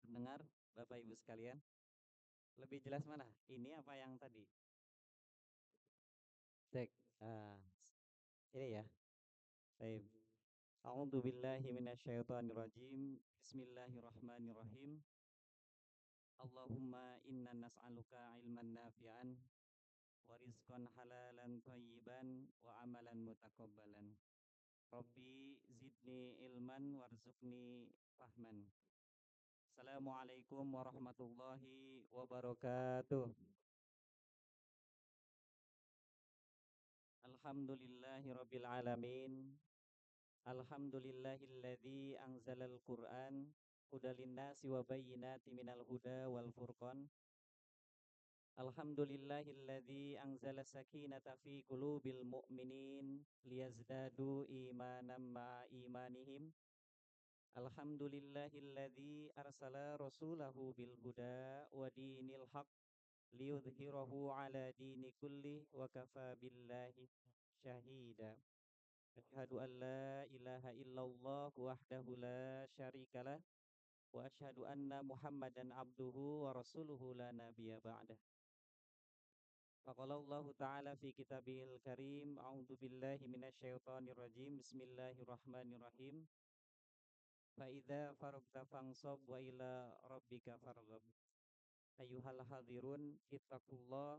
Dengar, Bapak Ibu sekalian, lebih jelas mana? Ini apa yang tadi? Cek. Ah, ini ya. Baik. A'udzu billahi minasyaitonir rajim. Bismillahirrahmanirrahim. Allahumma inna nas'aluka ilman nafi'an wa rizqan halalan thayyiban wa amalan mutakabbalan. Rabbi zidni ilman warzuqni fahman. Assalamualaikum warahmatullahi wabarakatuh. Alhamdulillahi rabbil alamin. Alhamdulillahilladzi anzalal Qur'an hudal linnasi wa bayyinatin minal huda wal furqan. Alhamdulillahilladzi anzala sakinata fi qulubil mu'minin liyazdadu imanan ma'a imanihim. Alhamdulillahilladzi arsala rasulahu bil huda wa dinil haq liyudhhirahu ala dini kulli wa kafa billahi syahida. Asyhadu an la ilaha illallah wahdahu la syarikalah wa asyhadu anna Muhammadan abduhu wa rasuluhu la nabiyya ba'dah. Faqala Allah Ta'ala fi kitabihil karim, a'udzu billahi minasyaitonir rajim. Bismillahirrahmanirrahim. Fa idza faragta fansab wa ila rabbika farghab. Ayyuhal hadirun ittaqullah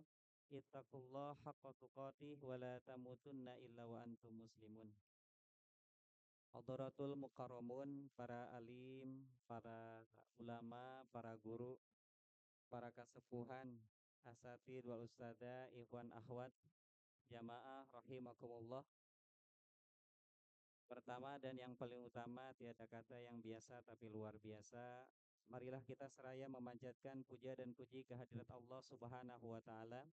haqqa tuqatih wa la tamutunna illa wa antum muslimun. Hadaratul mukarramun, para alim, para ulama, para guru, para kasepuhan, asatid wal ustada, ikhwan akhwat, jamaah rahimakumullah. Pertama dan yang paling utama, tiada kata yang biasa tapi luar biasa. Marilah kita seraya memanjatkan puja dan puji kehadirat Allah Subhanahu wa taala.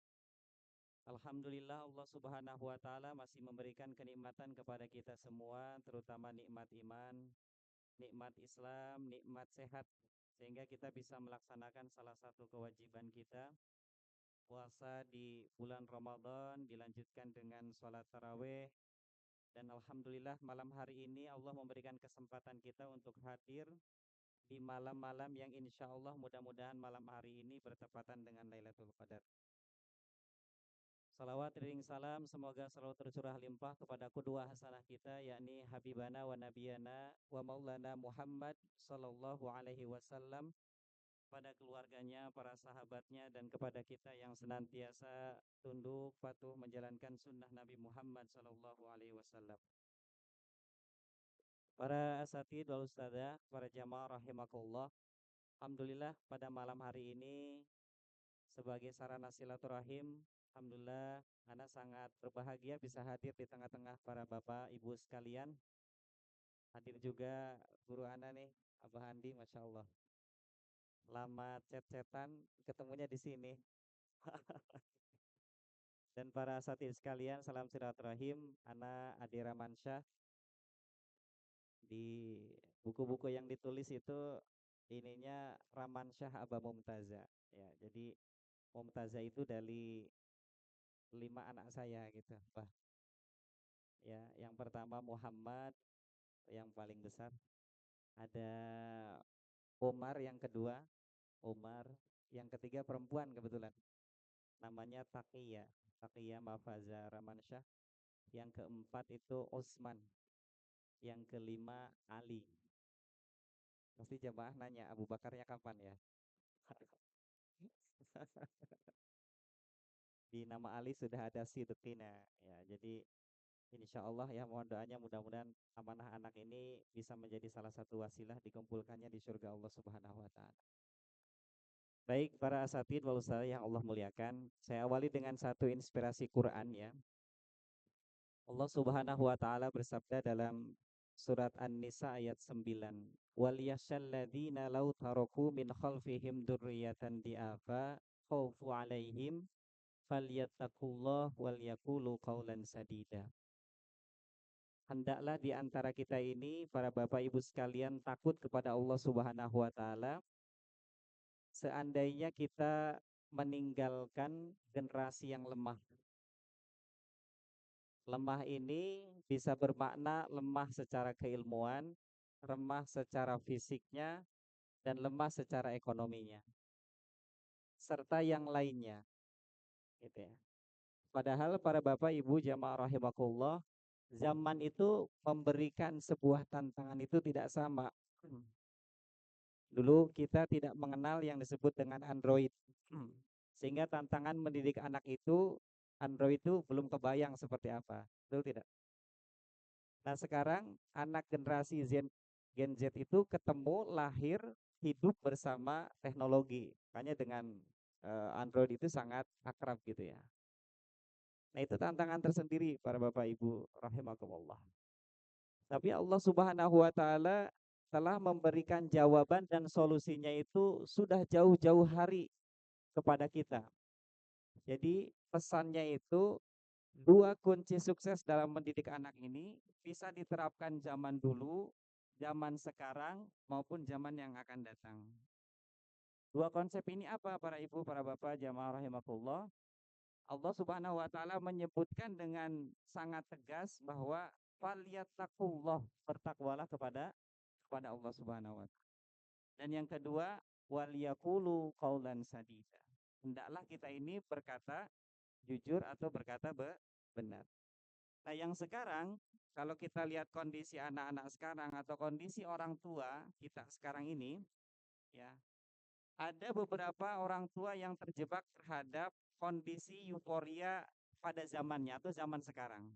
Alhamdulillah, Allah Subhanahu wa taala masih memberikan kenikmatan kepada kita semua, terutama nikmat iman, nikmat Islam, nikmat sehat, sehingga kita bisa melaksanakan salah satu kewajiban kita, puasa di bulan Ramadan, dilanjutkan dengan sholat taraweh, dan Alhamdulillah malam hari ini Allah memberikan kesempatan kita untuk hadir di malam-malam yang insya Allah mudah-mudahan malam hari ini bertepatan dengan Lailatul Qadar. Salawat ring salam semoga selalu tercurah limpah kepada kedua hasanah kita, yakni Habibana wa Nabiyana wa Maulana Muhammad sallallahu alaihi wasallam, pada keluarganya, para sahabatnya, dan kepada kita yang senantiasa tunduk patuh menjalankan sunnah Nabi Muhammad sallallahu alaihi wasallam. Para asatidz wal ustadzah, para jamaah rahimakumullah. Alhamdulillah pada malam hari ini sebagai sarana silaturahim, alhamdulillah Ana sangat berbahagia bisa hadir di tengah-tengah para bapak ibu sekalian. Hadir juga guru Ana nih, Abah Andi, Masya Allah. Lama chat-chatan, ketemunya di sini. Dan para asatidz sekalian, salam silaturahim. Ana Adi Ramansyah. Di buku-buku yang ditulis itu ininya Ramansyah Aba Mumtaza. Ya, jadi Mumtaza itu dari 5 anak saya gitu. Wah, ya, yang pertama Muhammad, yang paling besar. Ada Umar yang kedua, Umar. Yang ketiga perempuan kebetulan. Namanya Taqiyah. Taqiyah Mafaza Ramansyah. Yang keempat itu Utsman. Yang kelima Ali. Pasti jemaah nanya Abu Bakarnya kapan ya? Di nama Ali sudah ada Sidqina. Ya, jadi insya Allah ya mohon doanya mudah-mudahan amanah anak ini bisa menjadi salah satu wasilah dikumpulkannya di surga Allah Subhanahu wa taala. Baik para asatidz wal ustadzah yang Allah muliakan, saya awali dengan satu inspirasi Quran ya. Allah Subhanahu wa taala bersabda dalam surat An-Nisa ayat 9, "Wal yasyalladzina law taraku min khalfihim dzurriyyatan di'afa khaufu 'alaihim falyattaqullah wal yaqulu qaulan sadida." Hendaklah di antara kita ini, para bapak ibu sekalian, takut kepada Allah Subhanahu wa taala seandainya kita meninggalkan generasi yang lemah. Lemah ini bisa bermakna lemah secara keilmuan, lemah secara fisiknya, dan lemah secara ekonominya, serta yang lainnya, gitu ya. Padahal para bapak ibu jamaah rahimakumullah, zaman itu memberikan sebuah tantangan itu tidak sama. Dulu kita tidak mengenal yang disebut dengan Android. Sehingga tantangan mendidik anak itu, Android itu belum kebayang seperti apa. Betul tidak? Nah sekarang anak generasi Gen Z itu ketemu, lahir, hidup bersama teknologi. Makanya dengan Android itu sangat akrab gitu ya. Nah itu tantangan tersendiri para bapak ibu rahimakumullah. Tapi Allah Subhanahu wa taala telah memberikan jawaban dan solusinya itu sudah jauh-jauh hari kepada kita. Jadi pesannya itu dua kunci sukses dalam mendidik anak ini bisa diterapkan zaman dulu, zaman sekarang maupun zaman yang akan datang. Dua konsep ini apa para ibu, para bapak, jamaah rahimakumullah? Allah Subhanahu wa taala menyebutkan dengan sangat tegas bahwa falyattaqullah, bertakwalah kepada Allah Subhanahu wa taala. Dan yang kedua, waliyaqulu qaulan sadida. Hendaklah kita ini berkata jujur atau berkata benar. Nah, yang sekarang kalau kita lihat kondisi anak-anak sekarang atau kondisi orang tua kita sekarang ini, ya, ada beberapa orang tua yang terjebak terhadap kondisi euforia pada zamannya atau zaman sekarang.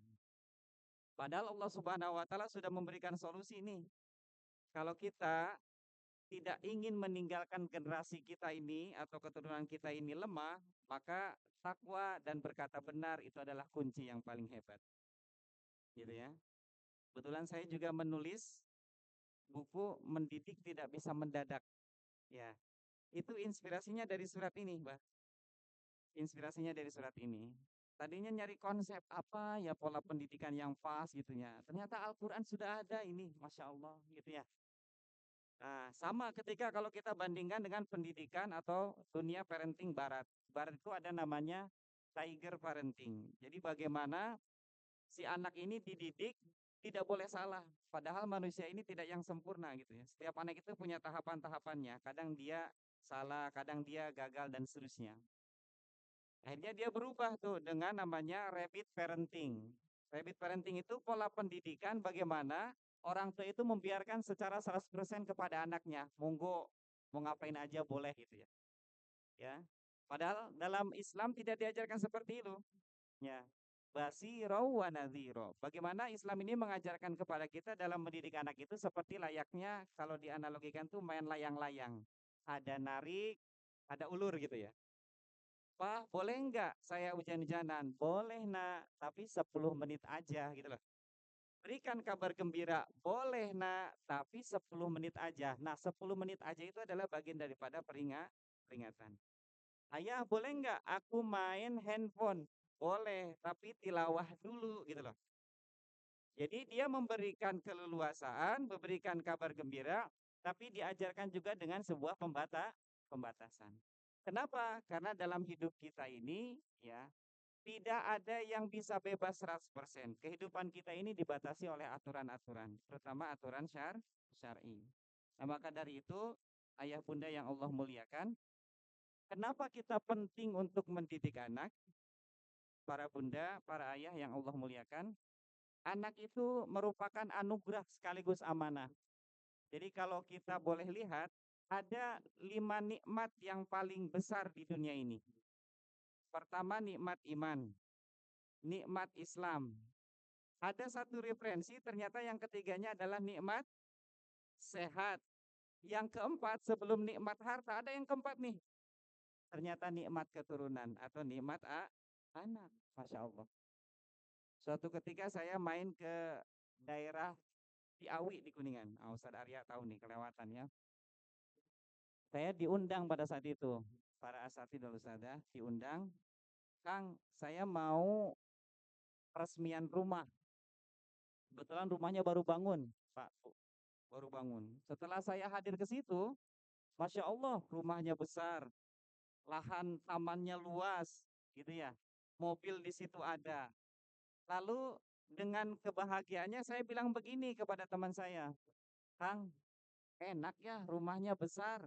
Padahal Allah Subhanahu wa taala sudah memberikan solusi nih. Kalau kita tidak ingin meninggalkan generasi kita ini atau keturunan kita ini lemah, maka takwa dan berkata benar itu adalah kunci yang paling hebat. Gitu ya. Kebetulan saya juga menulis buku Mendidik Tidak Bisa Mendadak. Ya, itu inspirasinya dari surat ini, Mbak. Inspirasinya dari surat ini. Tadinya nyari konsep apa ya pola pendidikan yang pas gitu ya. Ternyata Al-Quran sudah ada ini, Masya Allah gitu ya. Nah, sama ketika kalau kita bandingkan dengan pendidikan atau dunia parenting barat. Barat itu ada namanya tiger parenting. Jadi bagaimana si anak ini dididik tidak boleh salah. Padahal manusia ini tidak yang sempurna gitu ya. Setiap anak itu punya tahapan-tahapannya. Kadang dia salah, kadang dia gagal dan seterusnya. Akhirnya dia berubah tuh dengan namanya rabbit parenting. Rabbit parenting itu pola pendidikan bagaimana orang tua itu membiarkan secara 100% kepada anaknya. Monggo mau ngapain aja boleh gitu ya. Ya. Padahal dalam Islam tidak diajarkan seperti itu. Ya. Basirau wa nadhiro. Bagaimana Islam ini mengajarkan kepada kita dalam mendidik anak itu seperti layaknya kalau dianalogikan tuh main layang-layang. Ada narik, ada ulur gitu ya. Pak, boleh nggak saya hujan-hujanan? Boleh nak, tapi 10 menit aja gitu loh. Berikan kabar gembira, boleh nak, tapi 10 menit aja. Nah 10 menit aja itu adalah bagian daripada peringatan. Ayah boleh nggak aku main handphone? Boleh, tapi tilawah dulu gitu loh. Jadi dia memberikan keleluasaan, memberikan kabar gembira, tapi diajarkan juga dengan sebuah pembatasan. Kenapa? Karena dalam hidup kita ini ya tidak ada yang bisa bebas 100%. Kehidupan kita ini dibatasi oleh aturan-aturan, terutama aturan syar'i. Nah, maka dari itu, ayah bunda yang Allah muliakan, kenapa kita penting untuk mendidik anak? Para bunda, para ayah yang Allah muliakan, anak itu merupakan anugerah sekaligus amanah. Jadi kalau kita boleh lihat, ada 5 nikmat yang paling besar di dunia ini. Pertama nikmat iman, nikmat Islam. Ada satu referensi, ternyata yang ketiganya adalah nikmat sehat. Yang keempat, sebelum nikmat harta, ada yang keempat nih. Ternyata nikmat keturunan atau nikmat anak. Masya Allah. Suatu ketika saya main ke daerah Ciawi di Kuningan. Ustaz Arya tahu nih kelewatan ya. Saya diundang pada saat itu. Para asatidul ustadzah diundang. Kang, saya mau peresmian rumah. Kebetulan rumahnya baru bangun, Pak. Baru bangun. Setelah saya hadir ke situ, Masya Allah, rumahnya besar, lahan tamannya luas, gitu ya. Mobil di situ ada. Lalu dengan kebahagiaannya saya bilang begini kepada teman saya, Kang, enak ya, rumahnya besar,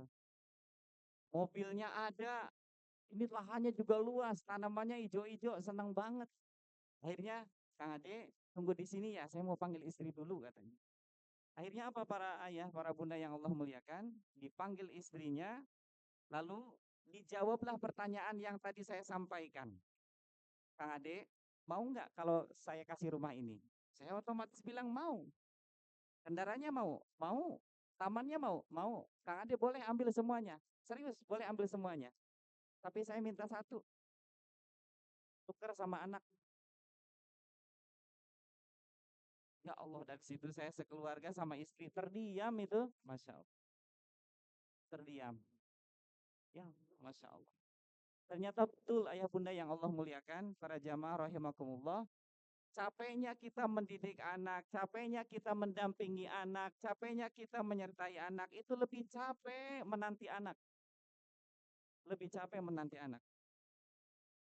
mobilnya ada, ini lahannya juga luas, tanamannya hijau-hijau, senang banget. Akhirnya, Kang Ade, tunggu di sini ya, saya mau panggil istri dulu katanya. Akhirnya apa para ayah, para bunda yang Allah muliakan, dipanggil istrinya, lalu dijawablah pertanyaan yang tadi saya sampaikan. Kang Ade, mau nggak kalau saya kasih rumah ini? Saya otomatis bilang mau. Kendaraannya mau? Mau. Tamannya mau? Mau. Kang Ade boleh ambil semuanya. Serius, boleh ambil semuanya. Tapi saya minta satu, tukar sama anak. Ya Allah, dari situ saya sekeluarga sama istri terdiam itu. Masya Allah, terdiam. Ya, Masya Allah. Ternyata betul ayah bunda yang Allah muliakan, para jamaah rahimakumullah, capeknya kita mendidik anak, capeknya kita mendampingi anak, capeknya kita menyertai anak, itu lebih capek menanti anak. Lebih capek menanti anak.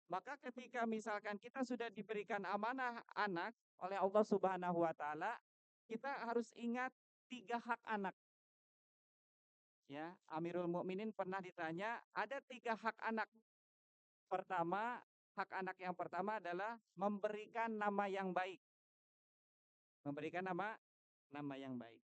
Maka ketika misalkan kita sudah diberikan amanah anak oleh Allah Subhanahu wa taala, kita harus ingat 3 hak anak. Ya, Amirul Mukminin pernah ditanya, ada 3 hak anak. Pertama, hak anak yang pertama adalah memberikan nama yang baik. Memberikan nama yang baik.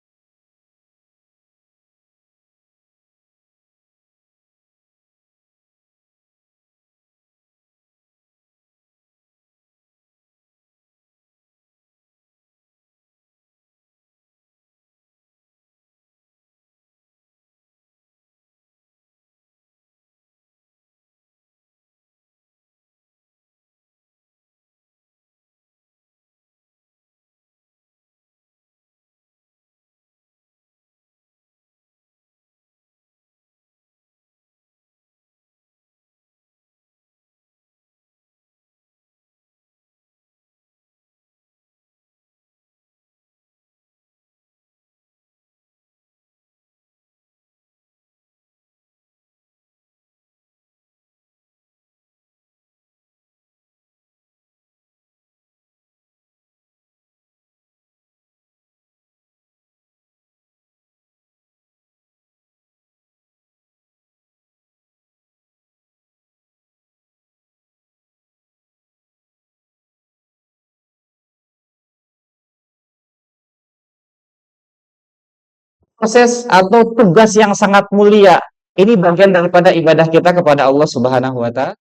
Proses atau tugas yang sangat mulia. Ini bagian daripada ibadah kita kepada Allah Subhanahu wa taala.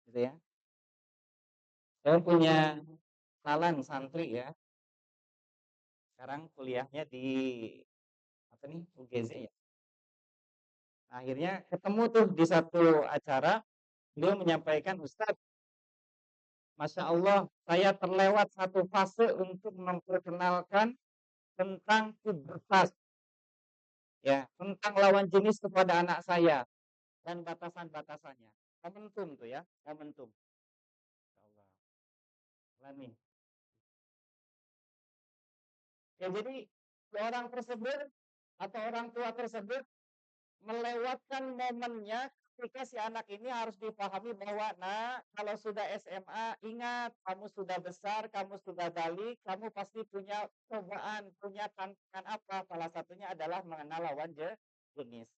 Gitu ya. Saya punya kenalan santri ya. Sekarang kuliahnya di apa nih? UGZ ya. Akhirnya ketemu tuh di satu acara, beliau menyampaikan, Ustadz, Masya Allah, saya terlewat satu fase untuk memperkenalkan tentang pubertas, ya, tentang lawan jenis kepada anak saya dan batasan-batasannya. Momentum tuh ya, momentum. Allah. Nih. Ya jadi orang tersebut atau orang tua tersebut melewatkan momennya ketika si anak ini harus dipahami bahwa, nah, kalau sudah SMA, ingat, kamu sudah besar, kamu sudah balik, kamu pasti punya cobaan, punya tantangan apa, salah satunya adalah mengenal lawan jenis.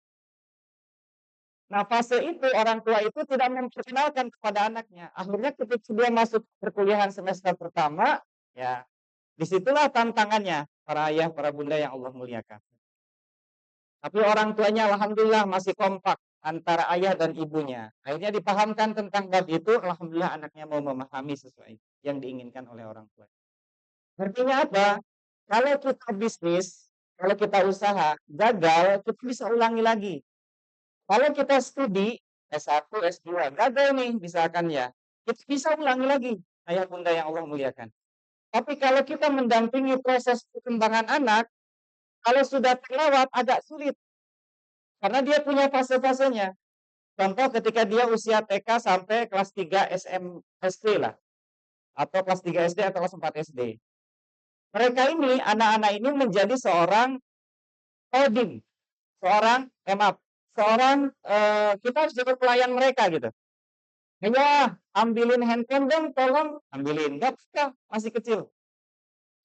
Nah, fase itu orang tua itu tidak memperkenalkan kepada anaknya. Akhirnya ketika dia masuk perkuliahan semester pertama, ya, disitulah tantangannya para ayah, para bunda yang Allah muliakan. Tapi orang tuanya alhamdulillah masih kompak antara ayah dan ibunya. Akhirnya dipahamkan tentang bab itu, alhamdulillah anaknya mau memahami sesuai yang diinginkan oleh orang tua. Artinya apa? Kalau kita bisnis, kalau kita usaha, gagal, kita bisa ulangi lagi. Kalau kita studi, S1, S2, gagal nih misalkan ya, kita bisa ulangi lagi, ayah bunda yang Allah muliakan. Tapi kalau kita mendampingi proses perkembangan anak, kalau sudah terlewat agak sulit. Karena dia punya fase-fasenya. Contoh ketika dia usia TK sampai kelas 3 SD lah. Atau kelas 3 SD atau kelas 4 SD. Mereka ini, anak-anak ini menjadi seorang holding. Seorang, kita harus jadi pelayan mereka gitu. Ya, ambilin handphone dong, tolong. Ambilin. Gak apa masih kecil.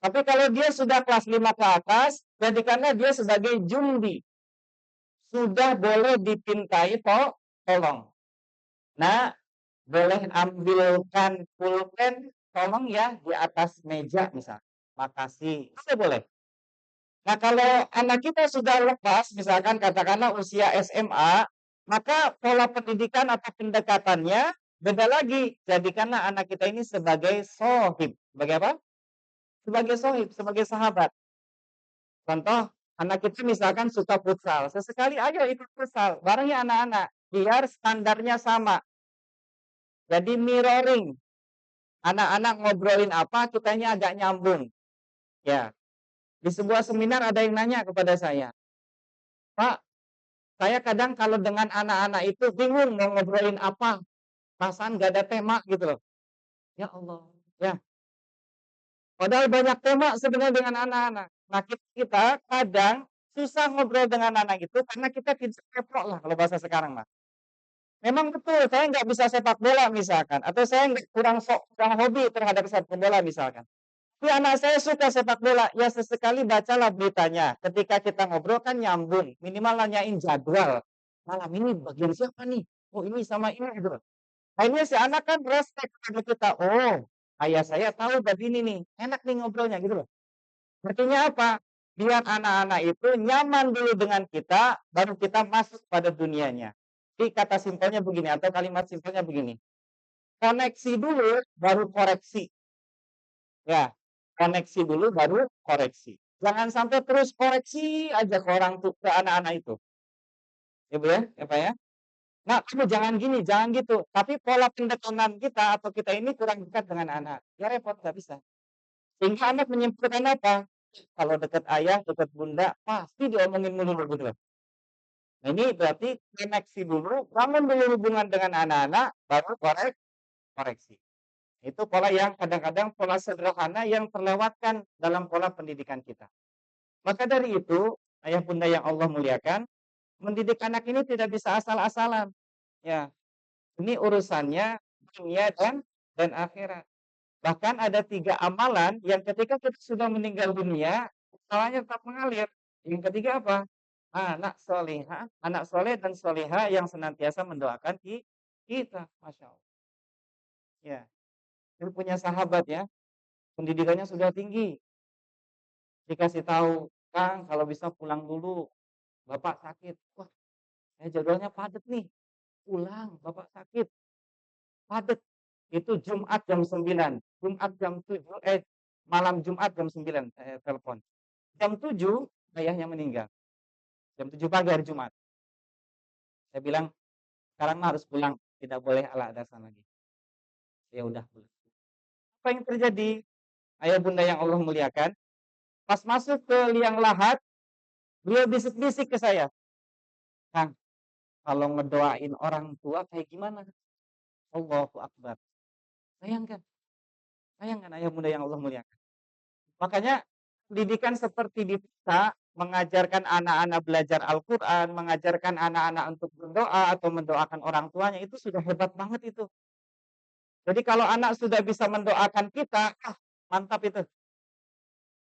Tapi kalau dia sudah kelas 5 ke atas, jadikanlah dia sebagai jundi. Sudah boleh dipintai tolong. Nah, boleh ambilkan pulpen, tolong ya di atas meja misal. Makasih. Itu boleh. Nah, kalau anak kita sudah lepas, misalkan katakanlah usia SMA, maka pola pendidikan atau pendekatannya beda lagi. Jadikanlah anak kita ini sebagai sohib. Sebagai apa? Sebagai sohib, sebagai sahabat. Contoh, anak kita misalkan suka futsal. Sesekali ayo ikut futsal. Bareng ya anak-anak. Biar standarnya sama. Jadi mirroring. Anak-anak ngobrolin apa, kitanya agak nyambung. Ya, di sebuah seminar ada yang nanya kepada saya, Pak, saya kadang kalau dengan anak-anak itu bingung mau ngobrolin apa. Perasaan gak ada tema gitu loh. Ya Allah. Ya, padahal banyak tema sebenarnya dengan anak-anak. Nah, kita kadang susah ngobrol dengan anak itu karena kita tidak kepo lah kalau bahasa sekarang lah. Memang betul, saya nggak bisa sepak bola misalkan, atau saya kurang hobi terhadap sepak bola misalkan. Tapi anak saya suka sepak bola, ya sesekali bacalah beritanya. Ketika kita ngobrol kan nyambung, minimal nanyain jadwal. Malam ini bagian siapa nih? Oh ini sama ini gitu. Akhirnya si anak kan respect kepada kita. Oh, ayah saya tahu begini nih, enak nih ngobrolnya gitu loh. Artinya apa? Biar anak-anak itu nyaman dulu dengan kita, baru kita masuk pada dunianya. Jadi kata simpelnya begini, atau kalimat simpelnya begini. Koneksi dulu, baru koreksi. Ya, koneksi dulu, baru koreksi. Jangan sampai terus koreksi aja ke orang tuh, ke anak-anak itu. Ibu ya Pak ya. Nah, kamu jangan gini, jangan gitu. Tapi pola pendekatan kita atau kita ini kurang dekat dengan anak. Ya repot, nggak bisa. Sehingga anak menyimpulkan apa? Kalau dekat ayah, dekat bunda, pasti diomongin mulu gitu. Nah, ini berarti koneksi dulu, bangun dulu hubungan dengan anak-anak, baru koreksi. Itu pola yang kadang-kadang pola sederhana yang terlewatkan dalam pola pendidikan kita. Maka dari itu, ayah bunda yang Allah muliakan, mendidik anak ini tidak bisa asal-asalan. Ya, ini urusannya dunia dan akhirat. Bahkan ada 3 amalan yang ketika kita sudah meninggal dunia, pahalanya tetap mengalir. Yang ketiga apa? Anak solehah, anak soleh dan soleha yang senantiasa mendoakan kita. Masya Allah. Ya, saya punya sahabat ya, pendidikannya sudah tinggi. Dikasih tahu, Kang, kalau bisa pulang dulu, Bapak sakit. Wah, jadwalnya padat nih. Pulang, Bapak sakit. Padat. Itu Jumat jam 9. Jumat jam 7, malam Jumat jam 9, telepon. Jam 7, ayahnya meninggal. Jam 7 pagi hari Jumat. Saya bilang, sekarang mah harus pulang. Tidak boleh ala adasan lagi. Ya udah. Apa yang terjadi? Ayah bunda yang Allah muliakan. Pas masuk ke liang lahat, beliau bisik-bisik ke saya. Kang, kalau ngedoain orang tua kayak gimana? Allahu Akbar. Bayangkan. Bayangkan ayah bunda yang Allah muliakan. Makanya pendidikan seperti di kita mengajarkan anak-anak belajar Al-Quran, mengajarkan anak-anak untuk berdoa atau mendoakan orang tuanya, itu sudah hebat banget itu. Jadi kalau anak sudah bisa mendoakan kita, mantap itu.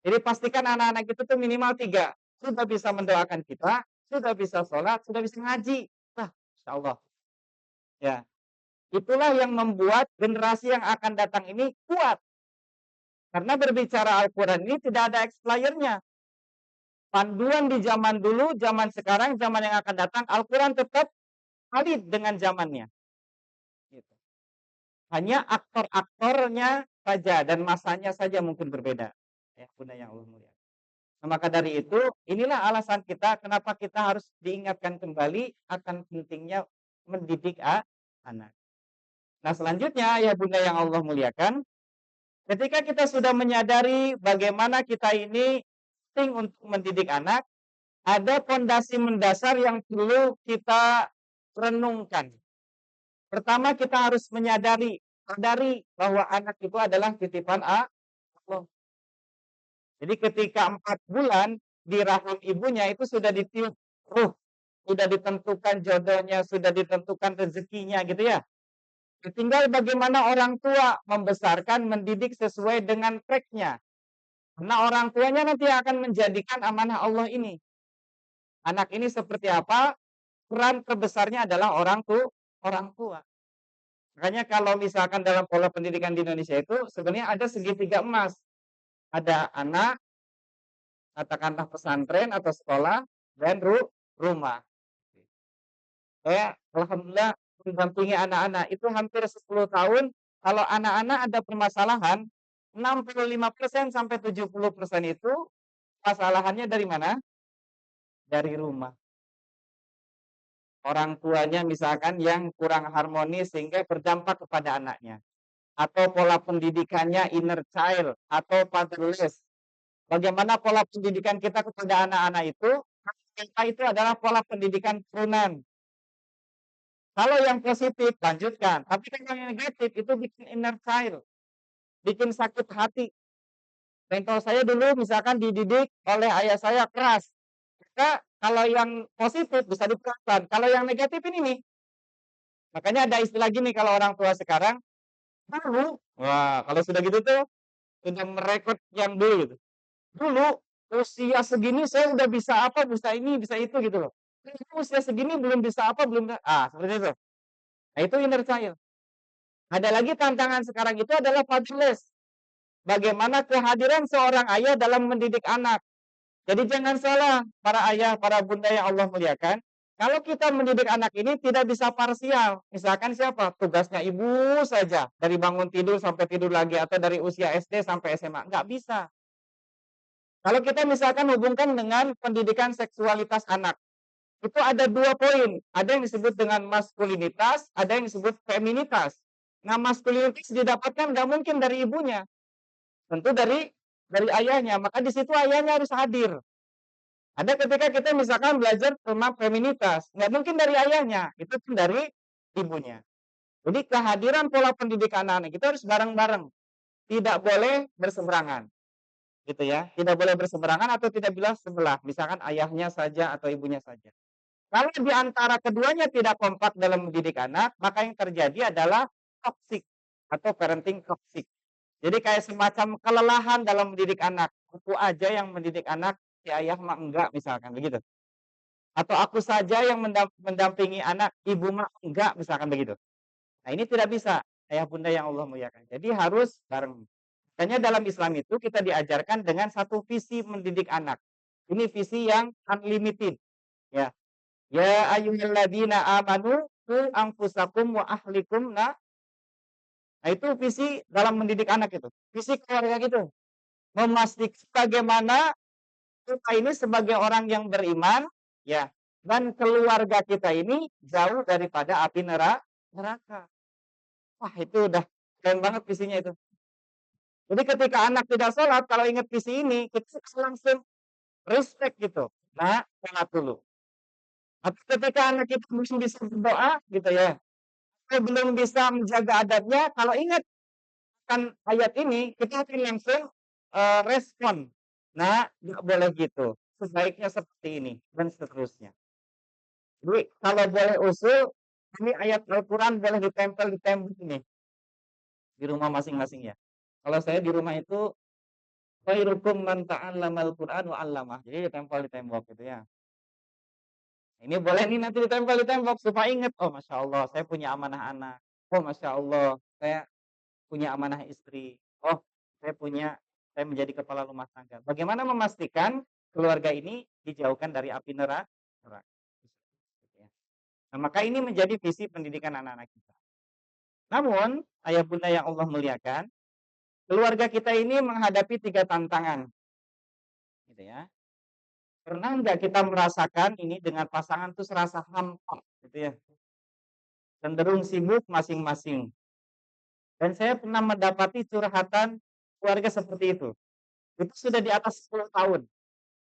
Jadi pastikan anak-anak itu tuh minimal 3. Sudah bisa mendoakan kita, sudah bisa sholat, sudah bisa ngaji. Insya Allah. Ya, itulah yang membuat generasi yang akan datang ini kuat. Karena berbicara Al-Quran ini tidak ada expirednya. Panduan di zaman dulu, zaman sekarang, zaman yang akan datang, Al-Quran tetap valid dengan zamannya. Gitu. Hanya aktor-aktornya saja dan masanya saja mungkin berbeda. Ya, bunda yang Allah mulia. Nah, maka dari itu, inilah alasan kita kenapa kita harus diingatkan kembali akan pentingnya mendidik anak. Nah, selanjutnya ya bunda yang Allah muliakan, ketika kita sudah menyadari bagaimana kita ini penting untuk mendidik anak, ada fondasi mendasar yang perlu kita renungkan. Pertama, kita harus sadari bahwa anak itu adalah titipan Allah. Jadi ketika 4 bulan di rahim ibunya itu sudah ditiup ruh, sudah ditentukan jodohnya, sudah ditentukan rezekinya gitu ya. Tinggal bagaimana orang tua membesarkan, mendidik sesuai dengan tracknya. Karena orang tuanya nanti akan menjadikan amanah Allah ini. Anak ini seperti apa? Peran terbesarnya adalah orang tua. Makanya kalau misalkan dalam pola pendidikan di Indonesia itu sebenarnya ada segitiga emas. Ada anak, katakanlah pesantren atau sekolah, dan rumah. Saya alhamdulillah mendampingi anak-anak itu hampir 10 tahun. Kalau anak-anak ada permasalahan, 65% sampai 70% itu masalahannya dari mana? Dari rumah. Orang tuanya misalkan yang kurang harmonis sehingga berdampak kepada anaknya. Atau pola pendidikannya inner child atau fatherless. Bagaimana pola pendidikan kita kepada anak-anak itu? Kita itu adalah pola pendidikan turunan. Kalau yang positif, lanjutkan. Tapi kalau yang negatif, itu bikin inner child. Bikin sakit hati. Contoh saya dulu misalkan dididik oleh ayah saya keras. Maka kalau yang positif bisa diterapkan. Kalau yang negatif ini nih. Makanya ada istilah gini kalau orang tua sekarang. Dulu, wah kalau sudah gitu tuh, sudah merekod yang dulu gitu. Dulu, usia segini saya udah bisa apa, bisa ini, bisa itu gitu loh. Usia segini belum bisa apa, belum seperti itu. Nah, itu inner child. Ada lagi tantangan sekarang itu adalah fatherless. Bagaimana kehadiran seorang ayah dalam mendidik anak. Jadi jangan salah, para ayah, para bunda yang Allah muliakan. Kalau kita mendidik anak ini tidak bisa parsial. Misalkan siapa? Tugasnya ibu saja. Dari bangun tidur sampai tidur lagi. Atau dari usia SD sampai SMA. Nggak bisa. Kalau kita misalkan hubungkan dengan pendidikan seksualitas anak. Itu ada 2 poin. Ada yang disebut dengan maskulinitas, ada yang disebut feminitas. Nah, maskulinitas didapatkan nggak mungkin dari ibunya, tentu dari ayahnya. Maka di situ ayahnya harus hadir. Ada ketika kita misalkan belajar tentang feminitas, nggak mungkin dari ayahnya, itu pun dari ibunya. Jadi kehadiran pola pendidikan anak-anak kita harus bareng-bareng, tidak boleh berseberangan, gitu ya. Tidak boleh berseberangan atau tidak bilang sebelah, misalkan ayahnya saja atau ibunya saja. Kalau di antara keduanya tidak kompak dalam mendidik anak, maka yang terjadi adalah toxic atau parenting toxic. Jadi kayak semacam kelelahan dalam mendidik anak. Aku aja yang mendidik anak, si ayah mah enggak misalkan begitu. Atau aku saja yang mendampingi anak, ibu mah enggak misalkan begitu. Nah, ini tidak bisa, ayah bunda yang Allah muliakan. Jadi harus bareng. Makanya dalam Islam itu kita diajarkan dengan satu visi mendidik anak. Ini visi yang unlimited, ya. Ya ayyuhalladzina amanu qu anfusakum wa ahlikum nah itu visi dalam mendidik anak itu. Visi keluarga gitu. Memastikan bagaimana kita ini sebagai orang yang beriman ya dan keluarga kita ini jauh daripada api neraka. Wah, itu udah keren banget visinya itu. Jadi ketika anak tidak sholat, kalau ingat visi ini, kita langsung respect gitu. Nah, sholat dulu. Atau ketika anak kita belum bisa berdoa gitu ya, belum bisa menjaga adabnya, kalau ingat kan ayat ini, kita akan langsung respon. Nah, nggak boleh gitu. Sebaiknya seperti ini, dan seterusnya. Jadi, kalau boleh usul, ini ayat Al-Quran boleh ditempel di tembok ini, di rumah masing-masing ya. Kalau saya di rumah itu, khairukum man ta'allamal Qur'an wa 'allamah. Jadi ditempel di tembok gitu ya. Ini boleh nih nanti ditempel di tembok supaya ingat, oh Masya Allah, saya punya amanah anak. Oh Masya Allah, saya punya amanah istri. Oh, saya menjadi kepala rumah tangga. Bagaimana memastikan keluarga ini dijauhkan dari api neraka? Nah, maka ini menjadi visi pendidikan anak-anak kita. Namun, ayah bunda yang Allah muliakan, keluarga kita ini menghadapi 3 tantangan. Gitu ya. Pernah nggak kita merasakan ini dengan pasangan tuh serasa hampa gitu ya. Cenderung sibuk masing-masing. Dan saya pernah mendapati curhatan keluarga seperti itu. Itu sudah di atas 10 tahun.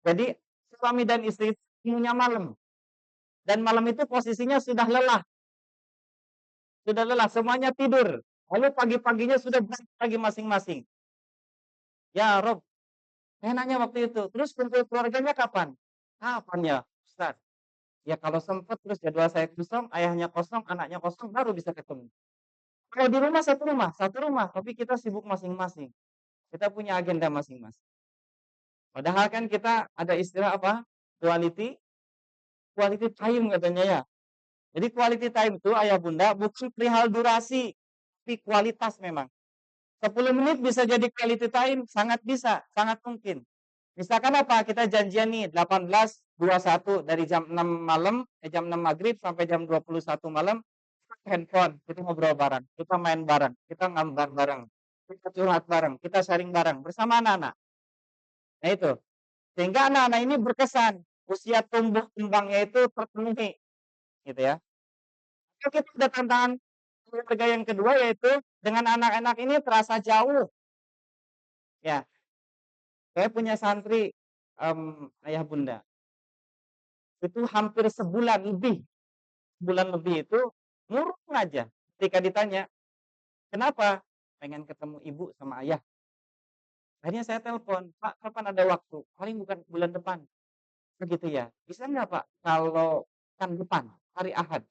Jadi suami dan istri ketemunya malam. Dan malam itu posisinya sudah lelah. Sudah lelah, semuanya tidur. Lalu pagi-paginya sudah berangkat lagi masing-masing. Ya Rob, saya nanya waktu itu, terus kumpul keluarganya kapan? Kapan ya Ustaz? Ya kalau sempat terus jadwal saya kosong, ayahnya kosong, anaknya kosong, baru bisa ketemu. Kalau di rumah, satu rumah, tapi kita sibuk masing-masing. Kita punya agenda masing-masing. Padahal kan kita ada istilah apa? Quality quality time katanya ya. Jadi quality time itu ayah bunda bukan perihal durasi, tapi kualitas memang. 10 menit bisa jadi quality time, sangat bisa, sangat mungkin. Misalkan apa? Kita janjian nih 18.21 dari jam 6 malam, jam 6 maghrib sampai jam 21 malam, handphone, kita ngobrol bareng, kita main bareng, kita gambar bareng, kita curhat bareng, kita sharing bareng bersama anak-anak. Nah itu, sehingga anak-anak ini berkesan, usia tumbuh kembangnya itu terpenuhi, gitu ya. Lalu kita ada tantangan keluarga yang kedua yaitu dengan anak-anak ini terasa jauh. Ya, saya punya santri ayah bunda itu hampir sebulan lebih itu murung aja ketika ditanya kenapa pengen ketemu ibu sama ayah. Akhirnya saya telepon, Pak, kapan ada waktu? Paling bukan bulan depan. Begitu ya. Bisa nggak Pak kalau kan depan hari Ahad?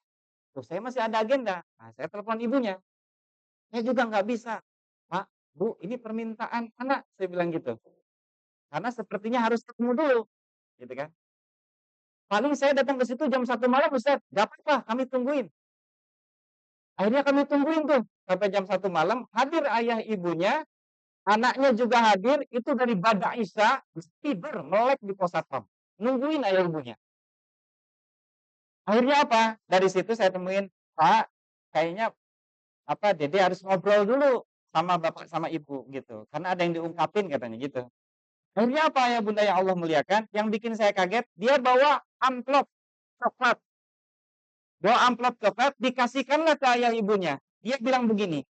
Tuh, saya masih ada agenda. Nah, saya telepon ibunya. Saya juga nggak bisa. Pak, Bu, ini permintaan anak, saya bilang gitu. Karena sepertinya harus ketemu dulu, gitu kan. Paling saya datang ke situ jam 1 malam, Ustaz. Gak apa-apa, kami tungguin. Akhirnya kami tungguin tuh sampai jam 1 malam. Hadir ayah ibunya, anaknya juga hadir. Itu dari Bada Isya tidur melek di pos satpam, nungguin ayah ibunya. Akhirnya apa? Dari situ saya temuin, Pak, kayaknya apa Dede harus ngobrol dulu sama bapak sama ibu gitu. Karena ada yang diungkapin katanya gitu. Akhirnya apa ya bunda yang Allah muliakan? Yang bikin saya kaget, dia bawa amplop coklat. Bawa amplop coklat, dikasihkanlah ke ayah ibunya. Dia bilang begini,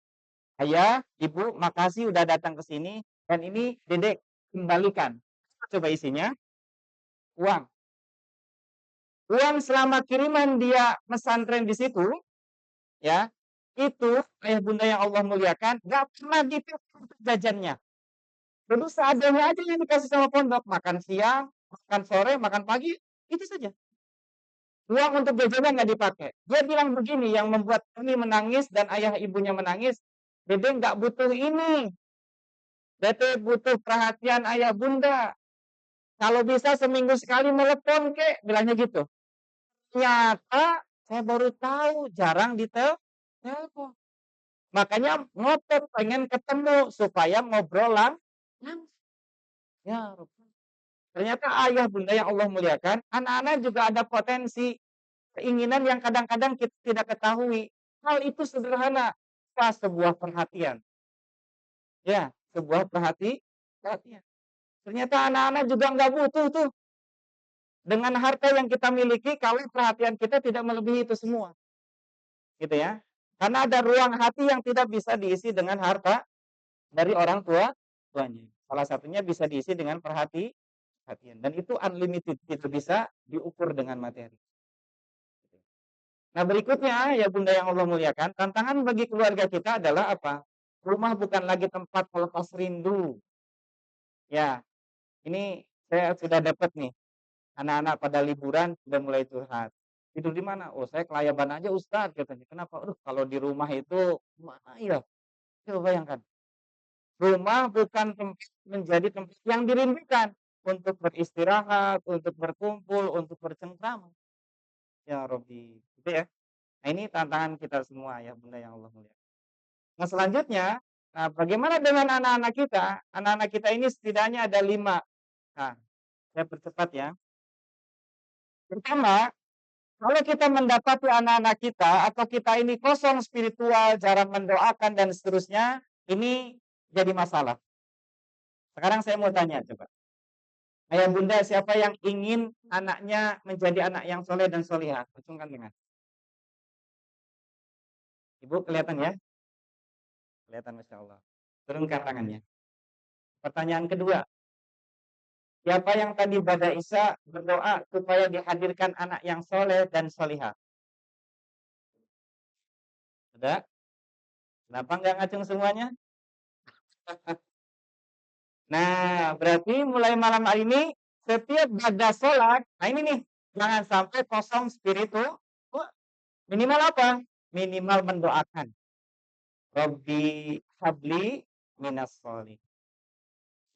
ayah, ibu, makasih udah datang ke sini. Dan ini dedek kembalikan. Coba isinya, uang. Uang selama kiriman dia pesantren di situ, ya, itu ayah bunda yang Allah muliakan, gak pernah dipakai untuk jajannya. Jadi seadanya aja yang dikasih sama pondok, makan siang, makan sore, makan pagi, itu saja. Uang untuk jajannya nggak dipakai. Dia bilang begini, yang membuat kami menangis dan ayah ibunya menangis, Dede nggak butuh ini. Dede butuh perhatian ayah bunda. Kalau bisa seminggu sekali telepon kek, bilangnya gitu. Ternyata saya baru tahu, jarang telepon. Makanya ngotot pengen ketemu supaya ngobrol langsung. Ya, ternyata ayah bunda yang Allah muliakan, anak-anak juga ada potensi keinginan yang kadang-kadang kita tidak ketahui. Hal itu sederhana, sebuah perhatian. Ya, sebuah perhatian. Ternyata anak-anak juga nggak butuh tuh. Dengan harta yang kita miliki, kalau perhatian kita tidak melebihi itu semua. Gitu ya. Karena ada ruang hati yang tidak bisa diisi dengan harta dari orang tuanya. Salah satunya bisa diisi dengan perhatian. Dan itu unlimited, tidak bisa diukur dengan materi. Nah berikutnya ya bunda yang Allah muliakan, tantangan bagi keluarga kita adalah apa? Rumah bukan lagi tempat pelepas rindu. Ya, ini saya sudah dapat nih, anak-anak pada liburan sudah mulai curhat. Tidur di mana? Oh saya kelayaban aja Ustadz katanya. Kenapa? Aduh kalau di rumah itu mana ya? Coba bayangkan. Rumah bukan tempat menjadi tempat yang dirindukan untuk beristirahat, untuk berkumpul, untuk bercengkrama. Ya Robbi, gitu ya. Nah ini tantangan kita semua ya bunda yang Allah muliakan. Nah selanjutnya, nah bagaimana dengan anak-anak kita? Anak-anak kita ini setidaknya ada 5. Nah, saya percepat ya. Pertama, kalau kita mendapati anak-anak kita atau kita ini kosong spiritual, jarang mendoakan dan seterusnya, ini jadi masalah. Sekarang saya mau tanya coba. Ayah bunda siapa yang ingin anaknya menjadi anak yang soleh dan solihah? Acungkan tangan. Ibu kelihatan ya? Kelihatan Masya Allah. Turunkan tangannya. Pertanyaan kedua, siapa yang tadi pada Isa berdoa supaya dihadirkan anak yang soleh dan solihah? Sudah? Kenapa nggak ngacung semuanya? Nah, berarti mulai malam hari ini, setiap pada sholat, nah ini nih, jangan sampai kosong spiritual. Minimal apa? Minimal mendoakan. Robbi habli minas solih.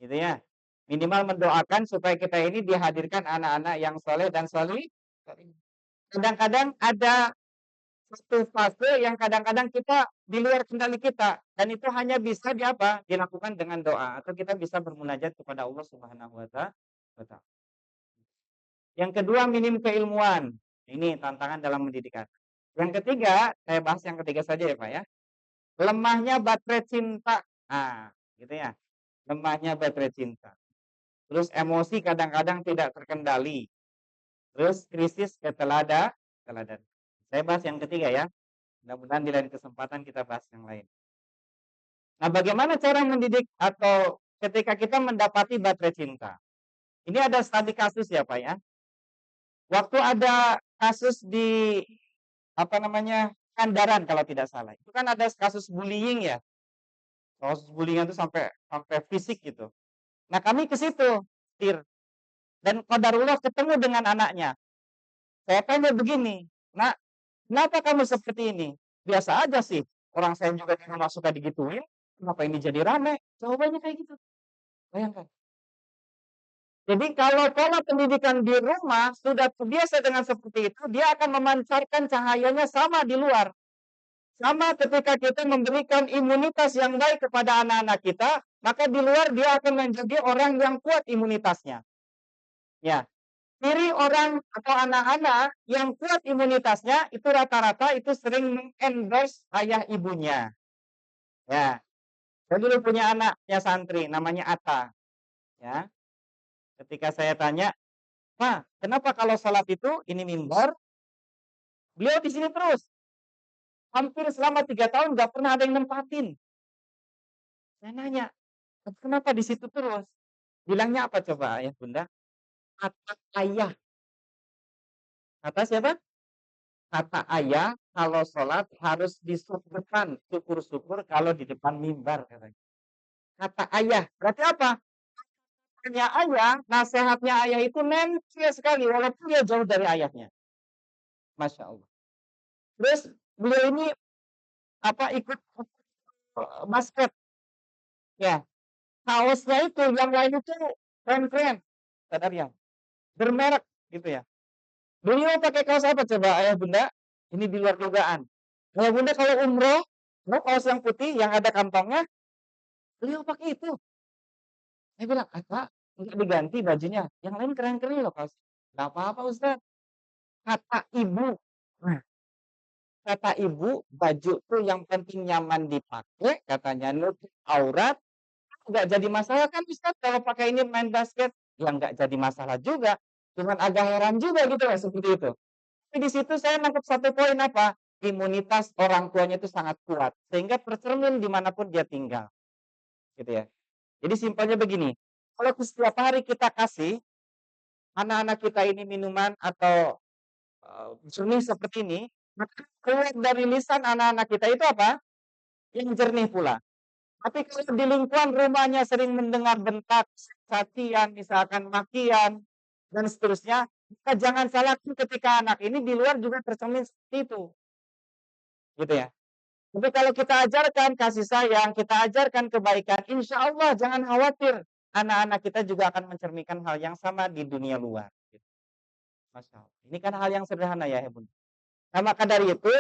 Gitu ya. Minimal mendoakan supaya kita ini dihadirkan anak-anak yang soleh dan solih. Kadang-kadang ada satu fase yang kadang-kadang kita di luar kendali kita dan itu hanya bisa dilakukan dengan doa atau kita bisa bermunajat kepada Allah Subhanahu wa taala. Yang kedua, minim keilmuan. Ini tantangan dalam mendidik anak. Yang ketiga, saya bahas yang ketiga saja ya Pak ya. Lemahnya baterai cinta. Nah, gitu ya. Lemahnya baterai cinta. Terus emosi kadang-kadang tidak terkendali. Terus krisis keteladan. Saya bahas yang ketiga ya. Mudah-mudahan di lain kesempatan kita bahas yang lain. Nah, bagaimana cara mendidik atau ketika kita mendapati baterai cinta? Ini ada studi kasus ya Pak ya. Waktu ada kasus di Kandaran kalau tidak salah. Itu kan ada kasus bullying ya. Kasus bullying itu sampai fisik gitu. Nah, kami ke situ, dan qadarullah ketemu dengan anaknya. Saya tanya begini, "Nak, kenapa kamu seperti ini?" "Biasa aja sih. Orang saya juga di rumah suka digituin. Kenapa ini jadi rame?" Jawabannya kayak gitu. Bayangkan. Jadi kalau pola pendidikan di rumah sudah terbiasa dengan seperti itu, dia akan memancarkan cahayanya sama di luar. Sama ketika kita memberikan imunitas yang baik kepada anak-anak kita, maka di luar dia akan menjadi orang yang kuat imunitasnya. Ya, ciri orang atau anak-anak yang kuat imunitasnya itu rata-rata itu sering mengendorse ayah ibunya. Ya, saya dulu punya anaknya santri namanya Atta. Ya, ketika saya tanya, "Pak, kenapa kalau salat itu ini mimbar? Beliau di sini terus. Hampir selama 3 tahun nggak pernah ada yang nempatin." Saya nanya, "Kenapa di situ terus?" Bilangnya apa coba ayah bunda? Kata ayah. Kata siapa? Kata ayah, kalau sholat harus di saf depan. Syukur-syukur kalau di depan mimbar katanya. Kata ayah. Berarti apa? Katanya ayah, nasihatnya ayah itu nempel sekali walaupun dia jauh dari ayahnya. Masya Allah. Terus beliau ini ikut basket. Ya, kaosnya itu yang lain itu keren-keren. Sadar ya? Bermerek gitu ya. Beliau pakai kaos apa coba ayah bunda? Ini di luar dugaan. Ayah bunda kalau umroh, kaos yang putih yang ada kantongnya, beliau pakai itu. Saya bilang, Kak, nggak diganti bajunya. Yang lain keren-keren loh kaos. Nggak apa-apa Ustaz. Kata ibu. Nah, kata ibu, baju tuh yang penting nyaman dipakai, katanya nutup aurat, nggak jadi masalah kan Ustaz kalau pakai ini main basket? Ya nggak jadi masalah juga. Cuman agak heran juga gitu lah seperti itu. Tapi di situ saya nangkep satu poin apa? Imunitas orang tuanya itu sangat kuat. Sehingga tercermin dimanapun dia tinggal. Gitu ya. Jadi simpelnya begini. Kalau setiap hari kita kasih anak-anak kita ini minuman atau jernih seperti ini, maka keluar dari lisan anak-anak kita itu apa? Yang jernih pula. Tapi kalau di lingkungan rumahnya sering mendengar bentak, cacian, misalkan makian, dan seterusnya, maka jangan salahkan ketika anak ini di luar juga tercermin seperti itu. Gitu ya. Tapi kalau kita ajarkan kasih sayang, kita ajarkan kebaikan, insya Allah jangan khawatir. Anak-anak kita juga akan mencerminkan hal yang sama di dunia luar. Gitu. Masya Allah. Ini kan hal yang sederhana ya, Bun. Nah, maka dari itu,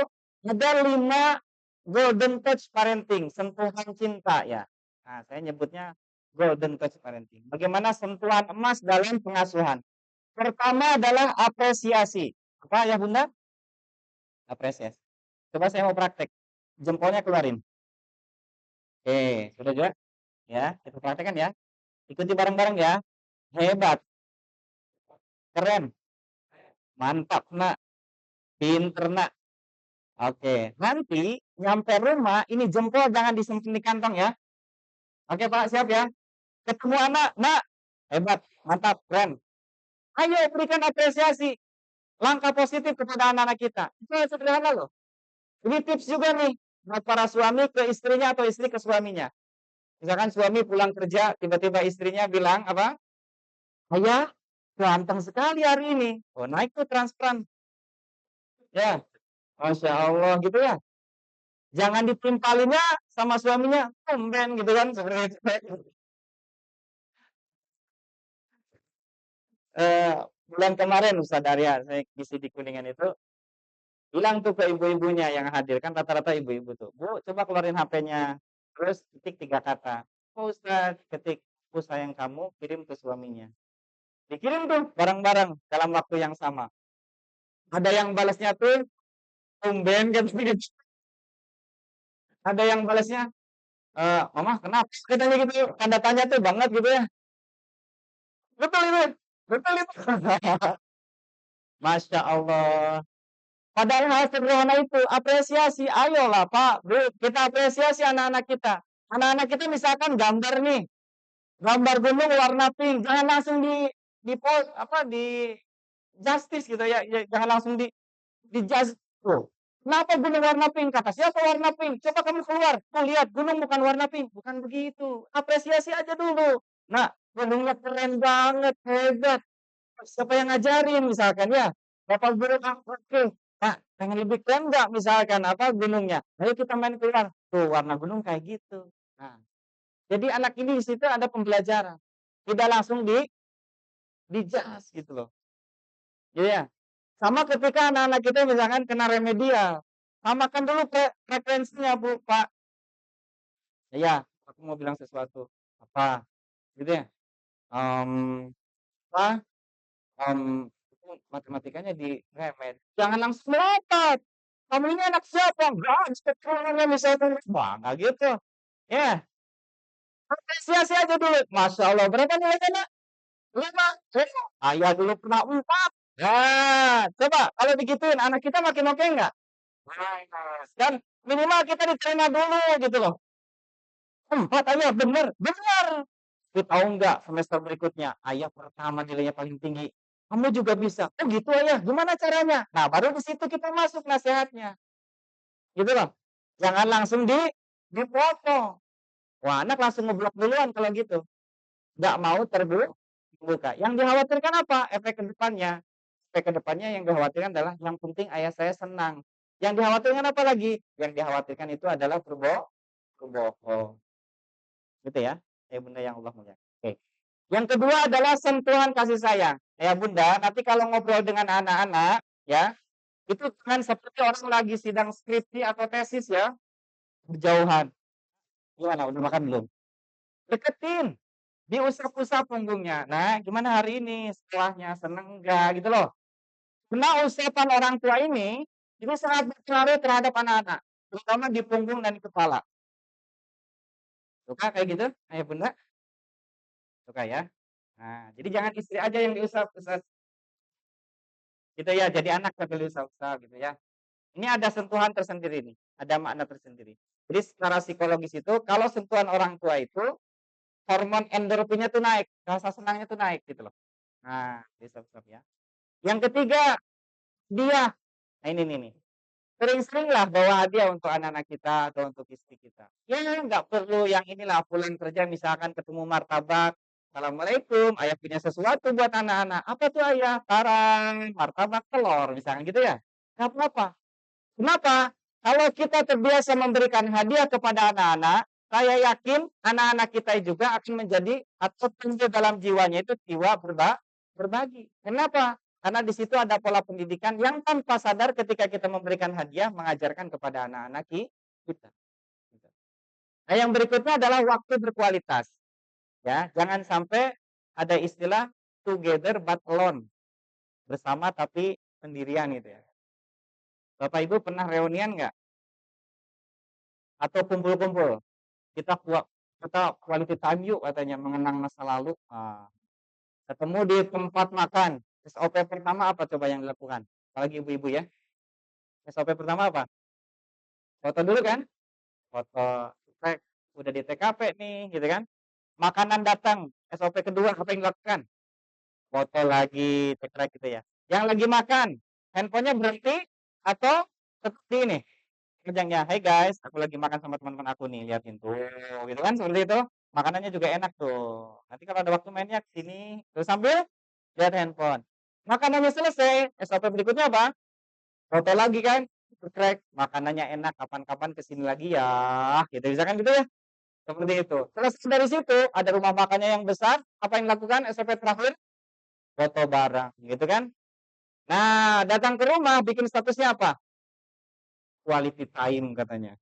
ada 5 golden touch parenting, sentuhan cinta ya. Nah, saya nyebutnya golden touch parenting. Bagaimana sentuhan emas dalam pengasuhan. Pertama adalah apresiasi. Apa ya Bunda? Apresiasi. Coba saya mau praktek. Jempolnya keluarin. Oke, sudah juga? Ya, kita praktekkan ya. Ikuti bareng-bareng ya. Hebat. Keren. Mantap, nak. Pinter, nak. Oke, nanti nyampe rumah, ini jempol jangan disimpan di kantong ya. Oke Pak, siap ya. Ketemu anak, nak. Hebat, mantap, keren. Ayo berikan apresiasi. Langkah positif kepada anak-anak kita. Itu sederhana loh. Ini tips juga nih. Buat para suami ke istrinya atau istri ke suaminya. Misalkan suami pulang kerja, tiba-tiba istrinya bilang apa? Ayah, ganteng sekali hari ini. Oh, naik tuh transparan. Ya, Masya Allah gitu ya. Jangan ditimpalinnya sama suaminya, tumben gitu kan seperti itu. bulan kemarin Ustadz Arya, saya ngisi di Kuningan itu, bilang tuh ke ibu-ibunya yang hadir, kan rata-rata ibu-ibu tuh, "Bu, coba keluarin HP-nya, terus ketik 3 kata." "Oh Ustadz," ketik, "aku sayang kamu," kirim ke suaminya. Dikirim tuh bareng-bareng dalam waktu yang sama. Ada yang balasnya tuh, "Tumben," katanya gitu. Ada yang balasnya, "Mama kenapa?" Katanya gitu, tanda tanya tuh banget gitu ya. Betul itu, betul itu. Masya Allah. Padahal hal sederhana itu, apresiasi. Ayolah Pak, Bu, kita apresiasi anak-anak kita. Anak-anak kita misalkan gambar nih, gambar gunung warna pink, jangan langsung di post apa di justice gitu ya, jangan langsung di judge. Tuh. Kenapa gunung warna pink? Kata siapa warna pink? Coba kamu keluar, tuh lihat gunung bukan warna pink, bukan begitu. Apresiasi aja dulu. Nah, gunungnya keren banget, hebat. Siapa yang ngajarin misalkan ya? Bapak guru oke. Pak, pengen lebih keren nggak misalkan apa gunungnya? Ayo kita main keluar. Tuh warna gunung kayak gitu. Nah, jadi anak ini di situ ada pembelajaran. Tidak langsung di-judge gitu loh. Iya ya. Sama ketika anak-anak kita misalkan kena remedial. Samakan dulu frekuensinya, Bu, Pak. Iya, aku mau bilang sesuatu. Apa? Gitu ya. Em, apa? Itu matematikanya diremed. Jangan langsung melompat. Kamu ini anak siapa? Enggak, inspektornya misalnya. Wah, nggak gitu. Ya, apresiasi aja dulu. Masya Allah, berapa nilainya, Nak? 5. Ayah dulu pernah 4. Nah, coba kalau digituin, anak kita makin oke nggak? Nice. Dan minimal kita diterima dulu gitu loh. 4 ayah, bener, bener. Tapi tahu nggak semester berikutnya, ayah pertama nilainya paling tinggi. Kamu juga bisa. Oh gitu ayah, gimana caranya? Nah, baru di situ kita masuk nasihatnya. Gitu loh. Jangan langsung dipotong. Wah, anak langsung ngeblok duluan kalau gitu. Nggak mau terbuka. Yang dikhawatirkan apa? Efek ke depannya. Efek ke depannya yang dikhawatirkan adalah yang penting ayah saya senang. Yang dikhawatirkan apa lagi? Yang dikhawatirkan itu adalah berbohong. Gitu ya. Ya bunda yang Allah mulia. Oke. Yang kedua adalah sentuhan kasih sayang. Ya bunda, nanti kalau ngobrol dengan anak-anak, ya, itu jangan seperti orang lagi sidang skripsi atau tesis ya, berjauhan. Gimana, udah makan belum? Deketin, diusap-usap punggungnya. Nah, gimana hari ini setelahnya, seneng enggak gitu loh. Karena usapan orang tua ini sangat berpengaruh terhadap anak-anak, terutama di punggung dan di kepala. Suka kayak gitu, ayah bunda? Suka ya? Nah, jadi jangan istri aja yang diusap-usap gitu ya, jadi anak sambil diusap-usap gitu ya. Ini ada sentuhan tersendiri nih, ada makna tersendiri. Jadi secara psikologis itu kalau sentuhan orang tua itu hormon endorfinnya tuh naik, rasa senangnya tuh naik gitu loh. Nah, diusap-usap ya. Yang ketiga, dia. Nah ini nih. Sering-seringlah bawa hadiah untuk anak-anak kita atau untuk istri kita. Ya nggak perlu yang inilah pulang kerja misalkan ketemu martabak. Assalamualaikum, ayah punya sesuatu buat anak-anak. Apa tuh ayah? Tarang, martabak telur misalkan gitu ya. Nggak apa-apa. Kenapa? Kalau kita terbiasa memberikan hadiah kepada anak-anak, saya yakin anak-anak kita juga akan menjadi atau tumbuh dalam jiwanya itu jiwa berbagi. Kenapa? Karena di situ ada pola pendidikan yang tanpa sadar ketika kita memberikan hadiah mengajarkan kepada anak-anak kita. Nah, yang berikutnya adalah waktu berkualitas. Ya, jangan sampai ada istilah together but alone, bersama tapi sendirian gitu ya. Bapak Ibu pernah reunian nggak? Atau kumpul-kumpul? Kita quality time yuk katanya mengenang masa lalu. Ketemu di tempat makan. SOP pertama apa coba yang dilakukan? Apalagi ibu-ibu ya. SOP pertama apa? Foto dulu kan? Foto. Udah di TKP nih, gitu kan? Makanan datang. SOP kedua apa yang dilakukan? Foto lagi, cekrek gitu ya. Yang lagi makan, handphonenya berhenti atau seperti ini? Kerjanya, "Hey guys, aku lagi makan sama teman-teman aku nih, liatin tuh." Gitu kan, seperti itu. Makanannya juga enak tuh. Nanti kalau ada waktu mainnya ke sini, terus sambil lihat handphone. Makanannya selesai, SOP berikutnya apa? Foto lagi kan, cekrek, makanannya enak, kapan-kapan ke sini lagi ya, gitu. Misalkan gitu ya, seperti itu. Selesai dari situ, ada rumah makannya yang besar, apa yang dilakukan SOP terakhir? foto bareng, gitu kan. Nah, datang ke rumah bikin statusnya apa? Quality time katanya.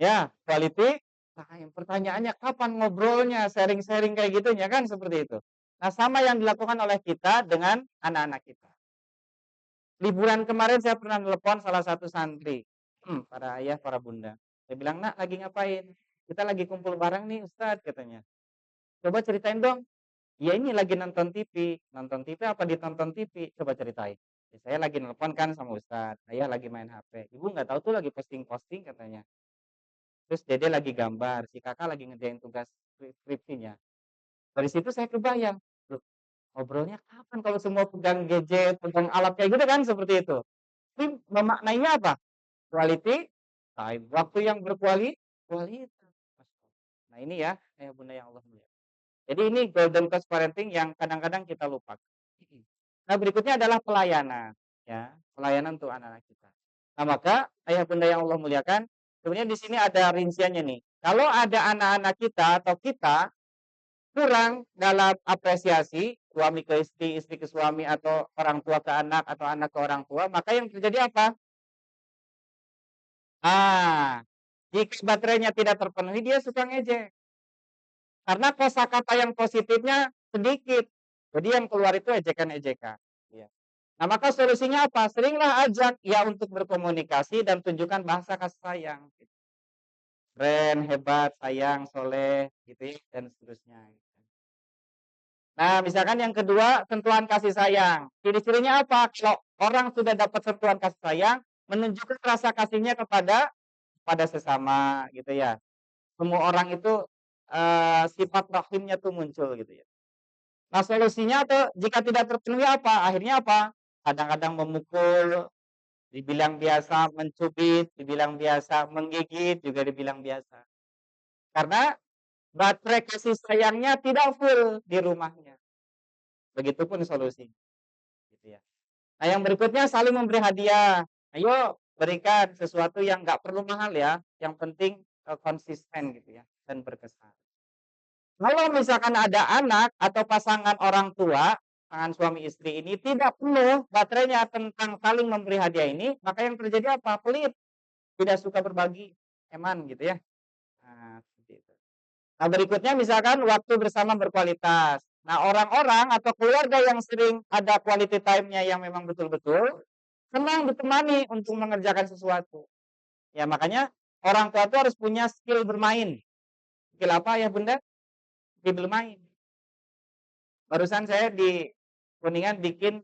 Ya, quality time. Pertanyaannya kapan ngobrolnya, sharing-sharing kayak gitunya kan seperti itu. Nah, sama yang dilakukan oleh kita dengan anak-anak kita. Liburan kemarin saya pernah telepon salah satu santri, para ayah, para bunda. Saya bilang, "Nak, lagi ngapain?" "Kita lagi kumpul bareng nih, Ustadz," katanya. "Coba ceritain dong." "Ya ini lagi nonton TV." "Nonton TV apa ditonton TV? Coba ceritain." "Ya saya lagi nelpon kan sama Ustadz, ayah lagi main HP." "Ibu nggak tahu tuh lagi posting-posting," katanya. "Terus dede lagi gambar, si kakak lagi ngerjain tugas skripsinya." Dari situ saya kebayang, loh, ngobrolnya kapan kalau semua pegang gadget, pegang alat kayak gitu kan, seperti itu. Tapi memaknainya apa? Quality time, waktu yang kualitas. Nah ini ya, ayah bunda yang Allah muliakan. Jadi ini golden touch parenting yang kadang-kadang kita lupakan. Nah berikutnya adalah pelayanan, ya, pelayanan untuk anak-anak kita. Nah maka ayah bunda yang Allah muliakan, sebenarnya di sini ada rinciannya nih. Kalau ada anak-anak kita atau kita kurang dalam apresiasi suami ke istri, istri ke suami, atau orang tua ke anak, atau anak ke orang tua, maka yang terjadi apa? Ah, jika baterainya tidak terpenuhi, dia suka ngejek. Karena kosakata yang positifnya sedikit. Jadi yang keluar itu ejekan-ejekan. Ya. Nah, maka solusinya apa? Seringlah ajak ya untuk berkomunikasi dan tunjukkan bahasa kasih sayang. Keren, hebat, sayang, soleh, gitu ya, dan seterusnya. Nah, misalkan yang kedua, sentuhan kasih sayang. Ciri-cirinya apa? Kalau orang sudah dapat sentuhan kasih sayang, menunjukkan rasa kasihnya pada sesama, gitu ya. Semua orang itu sifat rahimnya tuh muncul gitu ya. Nah, solusinya tuh jika tidak terpenuhi apa? Akhirnya apa? Kadang-kadang memukul, dibilang biasa mencubit, dibilang biasa menggigit, juga dibilang biasa. Karena baterai kasih sayangnya tidak full di rumahnya. Begitupun solusi, gitu ya. Nah, yang berikutnya saling memberi hadiah. Ayo berikan sesuatu yang nggak perlu mahal ya, yang penting konsisten gitu ya dan berkesan. Kalau misalkan ada anak atau pasangan orang tua, pasangan suami istri ini tidak penuh baterainya tentang saling memberi hadiah ini, maka yang terjadi apa? Pelit, tidak suka berbagi, eman gitu ya. Nah, seperti itu. Nah, berikutnya misalkan waktu bersama berkualitas. Nah, orang-orang atau keluarga yang sering ada quality time-nya yang memang betul-betul senang ditemani untuk mengerjakan sesuatu. Ya, makanya orang tua itu harus punya skill bermain. Skill apa ya, Bunda? Skill bermain. Barusan saya di Kuningan bikin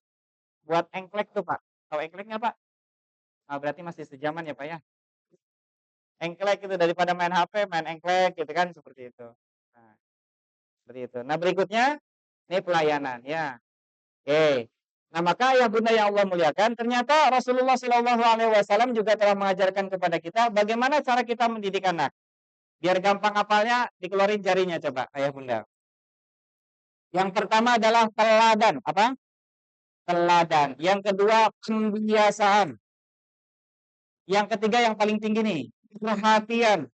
buat engklek tuh, Pak. Tahu engklek nggak, Pak? Ah, berarti masih sejaman ya, Pak ya? Engklek itu daripada main HP, main engklek gitu kan, seperti itu. Nah, seperti itu. Nah, berikutnya ini pelayanan ya. Oke. Nah, maka ya Bunda yang Allah muliakan, ternyata Rasulullah Shallallahu alaihi wasallam juga telah mengajarkan kepada kita bagaimana cara kita mendidik anak. Biar gampang hafalnya, dikeluarin jarinya coba, Ayah Bunda. Yang pertama adalah teladan, apa? Teladan. Yang kedua pembiasaan. Yang ketiga yang paling tinggi nih, perhatian.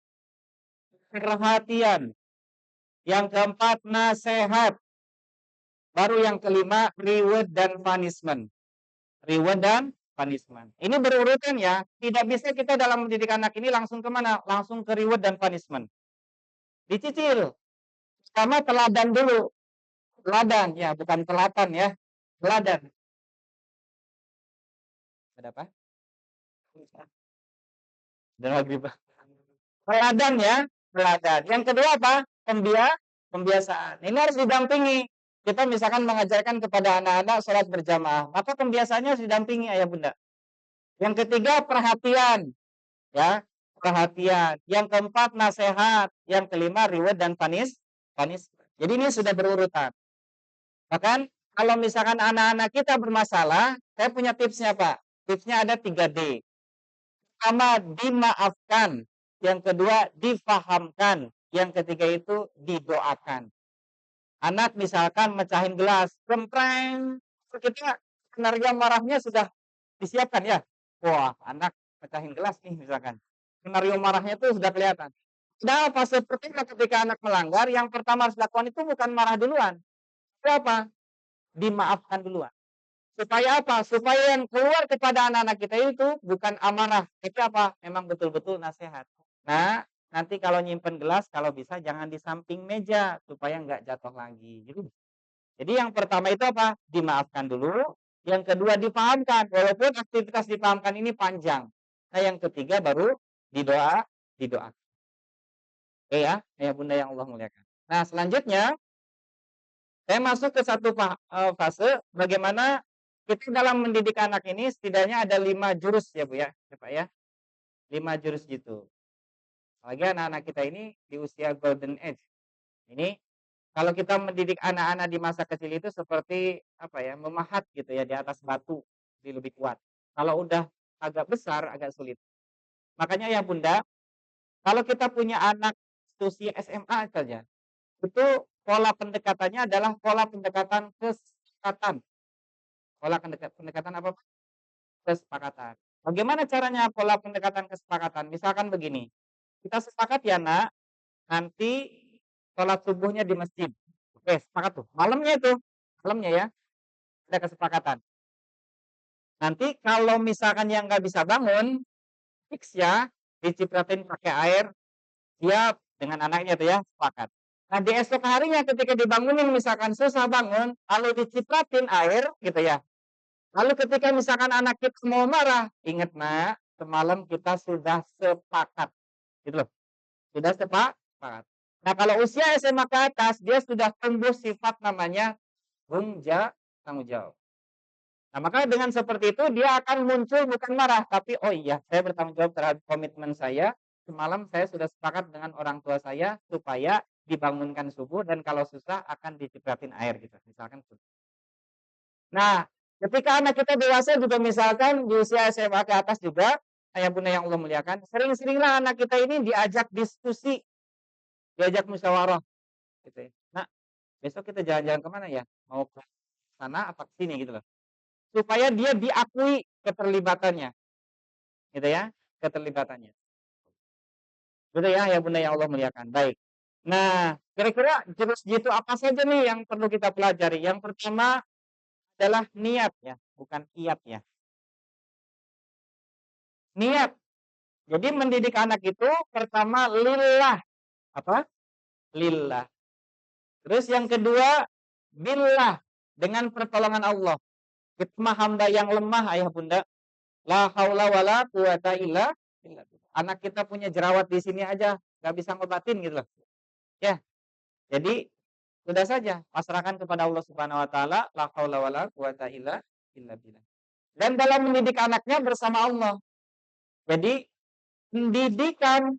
Perhatian. Yang keempat nasihat. Baru yang kelima reward dan punishment. Reward dan punishment. Ini berurutan ya. Tidak bisa kita dalam mendidik anak ini langsung kemana? Langsung ke reward dan punishment. Dicicil. Pertama teladan dulu. Teladan ya, bukan telatan ya. Teladan. Ada apa? Dan maghrib. Teladan ya, teladan. Yang kedua apa? Pembiasaan. Ini harus didampingi. Kita misalkan mengajarkan kepada anak-anak sholat berjamaah, maka pembiasaannya harus didampingi ayah bunda. Yang ketiga perhatian, ya, perhatian. Yang keempat nasihat. Yang kelima reward dan panis. Jadi ini sudah berurutan. Bahkan kalau misalkan anak-anak kita bermasalah, saya punya tipsnya Pak. Tipsnya ada 3D. Pertama, dimaafkan. Yang kedua, difahamkan. Yang ketiga itu didoakan. Anak misalkan mecahin gelas, kempreng. Kita skenario marahnya sudah disiapkan ya. Wah, anak mecahin gelas nih misalkan. Skenario marahnya itu sudah kelihatan. Nah, fase pertama ketika anak melanggar, yang pertama harus dilakukan itu bukan marah duluan. Itu apa? dimaafkan duluan. Supaya apa? Supaya yang keluar kepada anak-anak kita itu bukan amarah, tapi apa? Memang betul-betul nasihat. Nah, nanti kalau nyimpen gelas, kalau bisa jangan di samping meja supaya nggak jatuh lagi. Gitu. Jadi yang pertama itu apa? Dimaafkan dulu. Yang kedua dipahamkan, walaupun aktivitas dipahamkan ini panjang. Nah, yang ketiga baru didoa. Oke ya, ya Bunda yang Allah muliakan. Nah, selanjutnya saya masuk ke satu fase bagaimana kita dalam mendidik anak ini setidaknya ada 5 jurus ya Bu ya, Pak ya. 5 jurus gitu. Apalagi anak-anak kita ini di usia golden age. Ini kalau kita mendidik anak-anak di masa kecil itu seperti apa ya, memahat gitu ya di atas batu, jadi lebih kuat. Kalau udah agak besar agak sulit. Makanya ya Bunda, kalau kita punya anak usia SMA saja, itu pola pendekatannya adalah pola pendekatan kesepakatan. Pola pendekatan apa? Kesepakatan. Bagaimana caranya pola pendekatan kesepakatan? Misalkan begini, kita sepakat ya nak, nanti sholat subuhnya di masjid. Oke, sepakat tuh. Malamnya ya, ada kesepakatan. Nanti kalau misalkan yang nggak bisa bangun, fix ya, dicipratin pakai air, siap dengan anaknya tuh ya, sepakat. Nah di esok harinya ketika dibangunin misalkan susah bangun, lalu dicipratin air gitu ya. Lalu ketika misalkan anak kita mau marah, ingat nak, semalam kita sudah sepakat, gitu loh, sudah sepakat. Nah kalau usia SMA ke atas, dia sudah tumbuh sifat namanya tanggung jawab. Nah, maka dengan seperti itu dia akan muncul bukan marah, tapi oh iya, saya bertanggung jawab terhadap komitmen saya. Semalam saya sudah sepakat dengan orang tua saya supaya dibangunkan subuh dan kalau susah akan dicipratin air gitu. Misalkan. Nah, ketika anak kita dewasa juga misalkan di usia SMA ke atas juga, ayah bunda yang Allah muliakan, sering-seringlah anak kita ini diajak diskusi, diajak musyawarah gitu ya. Nah, besok kita jalan-jalan kemana ya? Mau ke sana apa ke sini gitu loh. Supaya dia diakui keterlibatannya. Gitu ya, keterlibatannya. Gitu ya Bunda yang Allah muliakan. Baik. Nah, kira-kira jurus jitu apa saja nih yang perlu kita pelajari? Yang pertama adalah niat ya, bukan kiat ya. Niat. Jadi mendidik anak itu pertama lillah. Apa? Lillah. Terus yang kedua billah, dengan pertolongan Allah. Kita mah hamba yang lemah ayah bunda. La haula wala quwata illa billah. Anak kita punya jerawat di sini aja nggak bisa ngobatin gitu loh. Ya. Jadi sudah saja pasrahkan kepada Allah Subhanahu wa taala, la haula wala quwata illa billah. Dan dalam mendidik anaknya bersama Allah. Jadi pendidikan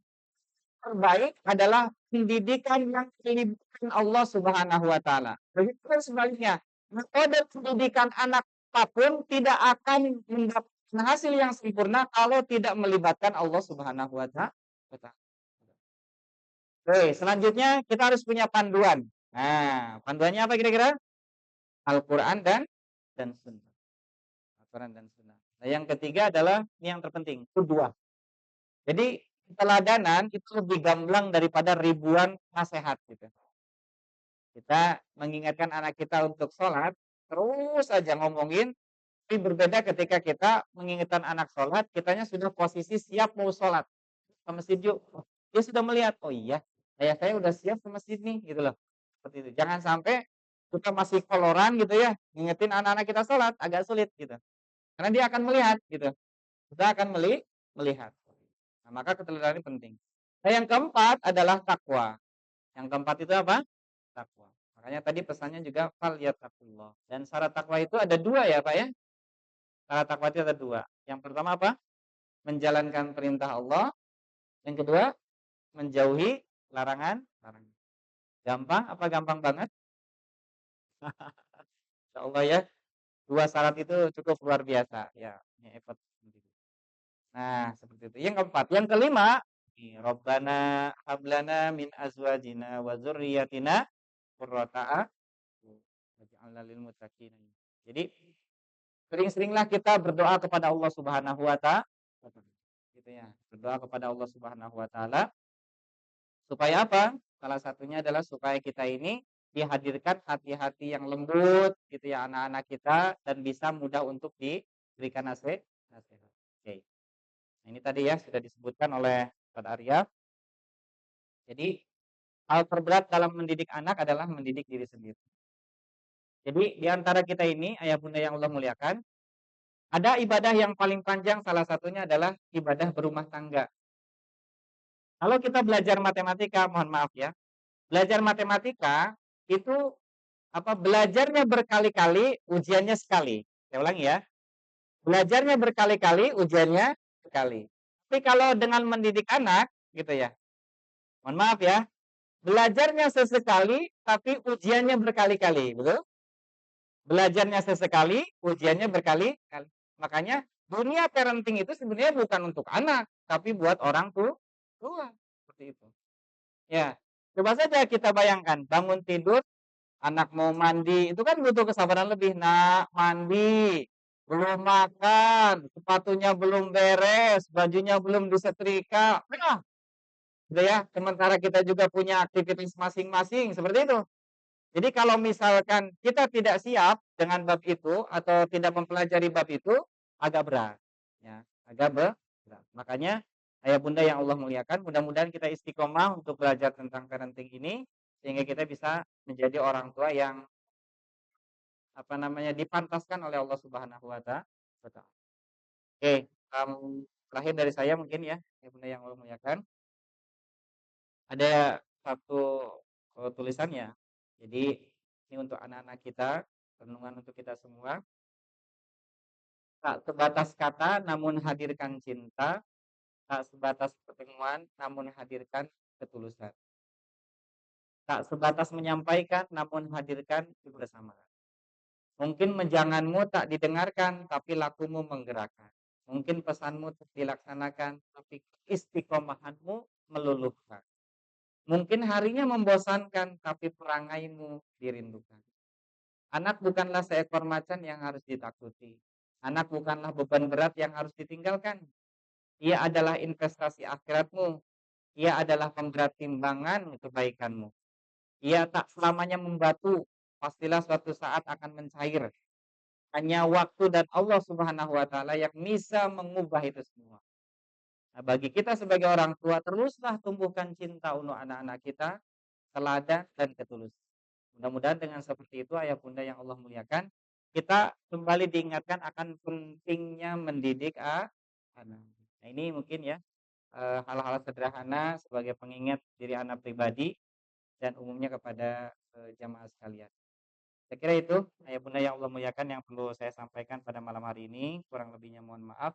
terbaik adalah pendidikan yang melibatkan Allah Subhanahu wa taala. Begitu kan sebaliknya. Metode pendidikan anak apapun tidak akan mendapatkan hasil yang sempurna kalau tidak melibatkan Allah Subhanahu wa taala. Oke, selanjutnya kita harus punya panduan. Nah, panduannya apa kira-kira? Al-Qur'an dan Sunnah. Al-Qur'an dan Sunnah. Nah, yang ketiga adalah ini yang terpenting, kedua. Jadi keteladanan itu lebih gamblang daripada ribuan nasihat gitu. Kita mengingatkan anak kita untuk sholat, terus aja ngomongin, tapi berbeda ketika kita mengingatkan anak sholat, kitanya sudah posisi siap mau sholat. Ke masjid yuk. Dia sudah melihat, oh iya, ayah saya udah siap ke masjid nih, gitu loh. Seperti itu. Jangan sampai kita masih koloran gitu ya, ngingetin anak-anak kita sholat, agak sulit gitu. Karena dia akan melihat gitu. Kita akan melihat. Nah, maka keteladanan ini penting. Nah, yang keempat adalah takwa. Yang keempat itu apa? Takwa. Makanya tadi pesannya juga falyattaqullah. Dan syarat takwa itu ada dua ya, Pak ya. Syarat takwa itu ada dua. Yang pertama apa? Menjalankan perintah Allah. Yang kedua, menjauhi larangan. Gampang apa gampang banget? Insya Allah ya. Dua syarat itu cukup luar biasa. Ya, ini effort. Nah, seperti itu. Yang keempat. Yang kelima, Rabbana hablana min azwajina wa dzurriyyatina qurrata waj'alna lil muttaqin. Jadi sering-seringlah kita berdoa kepada Allah Subhanahu wa taala gitu ya. Berdoa kepada Allah Subhanahu wa taala supaya apa? Salah satunya adalah supaya kita ini dihadirkan hati-hati yang lembut gitu ya anak-anak kita dan bisa mudah untuk diberikan nasihat. Oke. Nah, ini tadi ya sudah disebutkan oleh Ustaz Arya. Jadi hal terberat dalam mendidik anak adalah mendidik diri sendiri. Jadi di antara kita ini ayah bunda yang Allah muliakan, ada ibadah yang paling panjang salah satunya adalah ibadah berumah tangga. Kalau kita belajar matematika, mohon maaf ya, belajar matematika itu belajarnya berkali-kali, ujiannya sekali. Saya ulangi ya, belajarnya berkali-kali, ujiannya sekali. Tapi kalau dengan mendidik anak, gitu ya, mohon maaf ya, belajarnya sesekali, tapi ujiannya berkali-kali, betul? Belajarnya sesekali, ujiannya berkali-kali. Makanya dunia parenting itu sebenarnya bukan untuk anak, tapi buat orang tua. Seperti itu. Ya, coba saja kita bayangkan, bangun tidur, anak mau mandi, itu kan butuh kesabaran lebih. Nak, mandi, belum makan, sepatunya belum beres, bajunya belum disetrika. Nah, gitu ya. Sementara kita juga punya aktivitas masing-masing, seperti itu. Jadi kalau misalkan kita tidak siap dengan bab itu atau tidak mempelajari bab itu, agak berat. Ya, agak berat. Makanya ayah bunda yang Allah muliakan, mudah-mudahan kita istiqomah untuk belajar tentang parenting ini sehingga kita bisa menjadi orang tua yang dipantaskan oleh Allah Subhanahu wa taala. Oke, terakhir dari saya mungkin ya, ayah bunda yang Allah muliakan. Ada satu tulisannya. Jadi ini untuk anak-anak kita, renungan untuk kita semua. Tak sebatas kata namun hadirkan cinta, tak sebatas pertemuan namun hadirkan ketulusan. Tak sebatas menyampaikan namun hadirkan kebersamaan. Mungkin menjanganmu tak didengarkan tapi lakumu menggerakkan. Mungkin pesanmu dilaksanakan tapi istiqomahanmu meluluhkan. Mungkin harinya membosankan tapi perangaimu dirindukan. Anak bukanlah seekor macan yang harus ditakuti. Anak bukanlah beban berat yang harus ditinggalkan. Ia adalah investasi akhiratmu. Ia adalah pemberat timbangan kebaikanmu. Ia tak selamanya membatu. Pastilah suatu saat akan mencair. Hanya waktu dan Allah Subhanahu wa taala yang bisa mengubah itu semua. Nah, bagi kita sebagai orang tua, teruslah tumbuhkan cinta untuk anak-anak kita, teladan dan ketulusan. Mudah-mudahan dengan seperti itu ayah bunda yang Allah muliakan, kita kembali diingatkan akan pentingnya mendidik anak. Nah, ini mungkin ya hal-hal sederhana sebagai pengingat diri anak pribadi dan umumnya kepada jamaah sekalian. Saya kira itu ayah bunda yang Allah muliakan yang perlu saya sampaikan pada malam hari ini. Kurang lebihnya mohon maaf.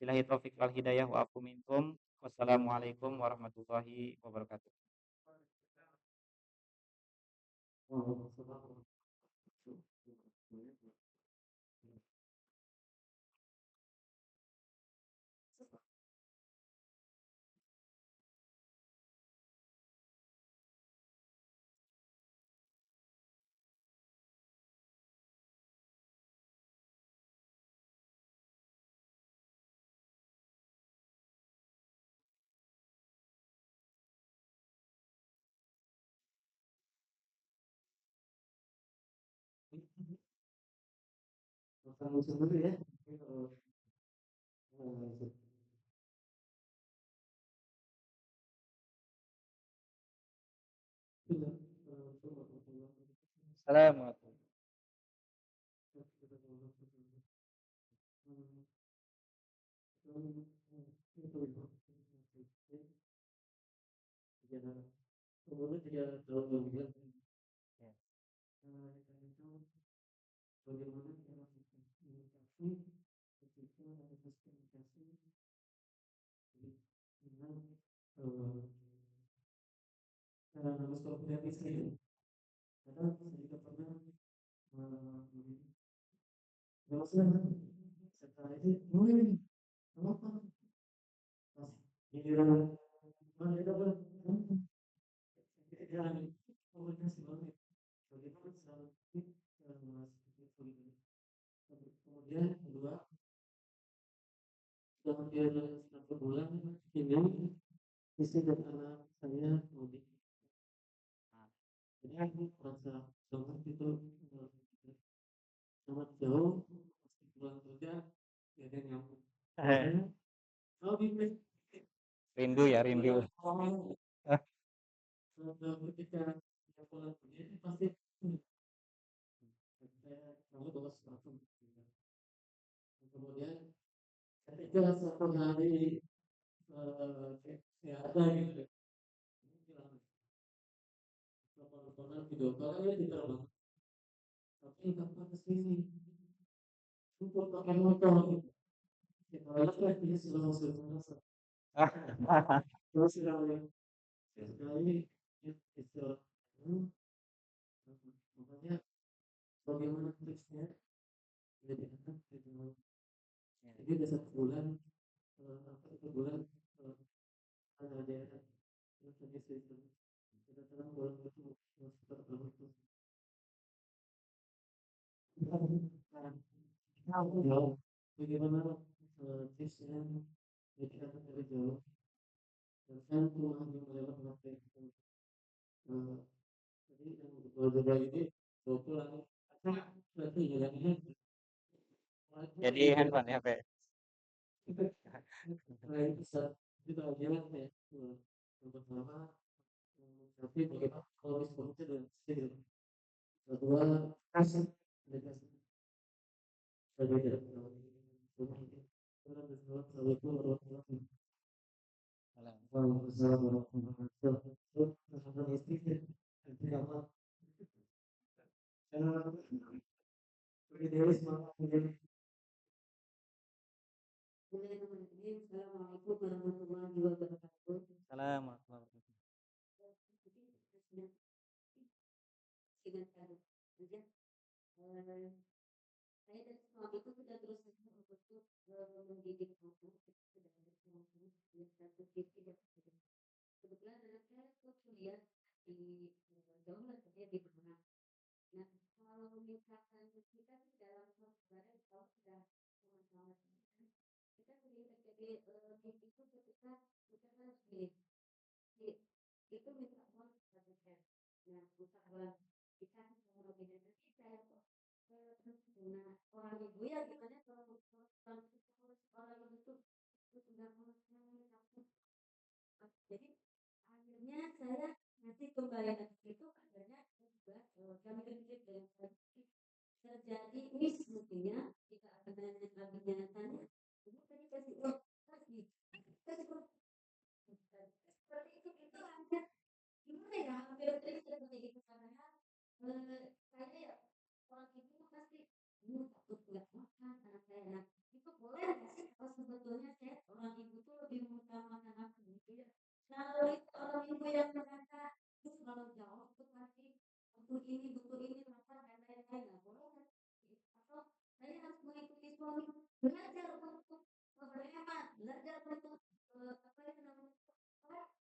Billahi taufik wal hidayah wa afu minkum. Wassalamualaikum warahmatullahi wabarakatuh. Assalamualaikum. saya merasa banget itu sangat jauh pasti pulang kerja ya ada nyambung saya kalau di Rindu ya, rindu. ketika saya pulang kerja itu pasti saya selalu bawa sepatu kemudian ketika satu hari saya ada gitu bilang telepon video call ya diterbang tapi kapan kesini untuk pakai motor gitu kalau saya ini sudah masuk merasa terus sekali sekali itu makanya bagaimana triksnya jadi anak gitu jadi udah 1 bulan satu bulan ada daerah terus lagi itu kita sekarang bulan itu sekitar berapa itu jauh bagaimana tips-nya jadi anak dari jauh dan saya tuh hanya melewat pakai jadi yang betul-betul ini pulang berarti jalannya Jadi handphone ya, Pak. selain bisa kita jalan ya yang pertama tapi bagaimana kalau responnya dengan skill kedua kasih dedikasi berbeda Assalamualaikum warahmatullahi wabarakatuh. Assalamualaikum warahmatullahi wabarakatuh. Salam warahmatullahi wabarakatuh. Dengan saya dan suamiku sudah berusaha untuk mendidik aku sudah berkeluarga yang satu tidak kebetulan anak saya tuh kuliah di jauh lah saja di Tangerang. Nah kalau misalkan kita di dalam keluarga kalau sudah sama-sama kita sering terjadi mimpi itu ketika kita harus milih itu minta uang kepada saya. Nah usaha kita mau beda nanti saya kok nah orang ibu ya gimana kalau orang ibu itu nggak mau jadi akhirnya saya ngasih kembalian itu akhirnya juga kami berpikir dengan terjadi miss mestinya jika akhirnya tanya ibu tadi kasih uang kasih uang seperti itu hampir gimana ya hampir trigger seperti itu karena saya ya orang ibu pasti takut nggak makan anak saya nah itu boleh nggak sih kalau sebetulnya saya orang ibu tuh lebih mengutamakan anak gitu ya kalau itu orang ibu yang merasa terus kalau jauh itu pasti butuh ini lapar dan lain-lain nggak boleh atau saya harus mengikuti suami belajar untuk berhemat belajar untuk apa yang namanya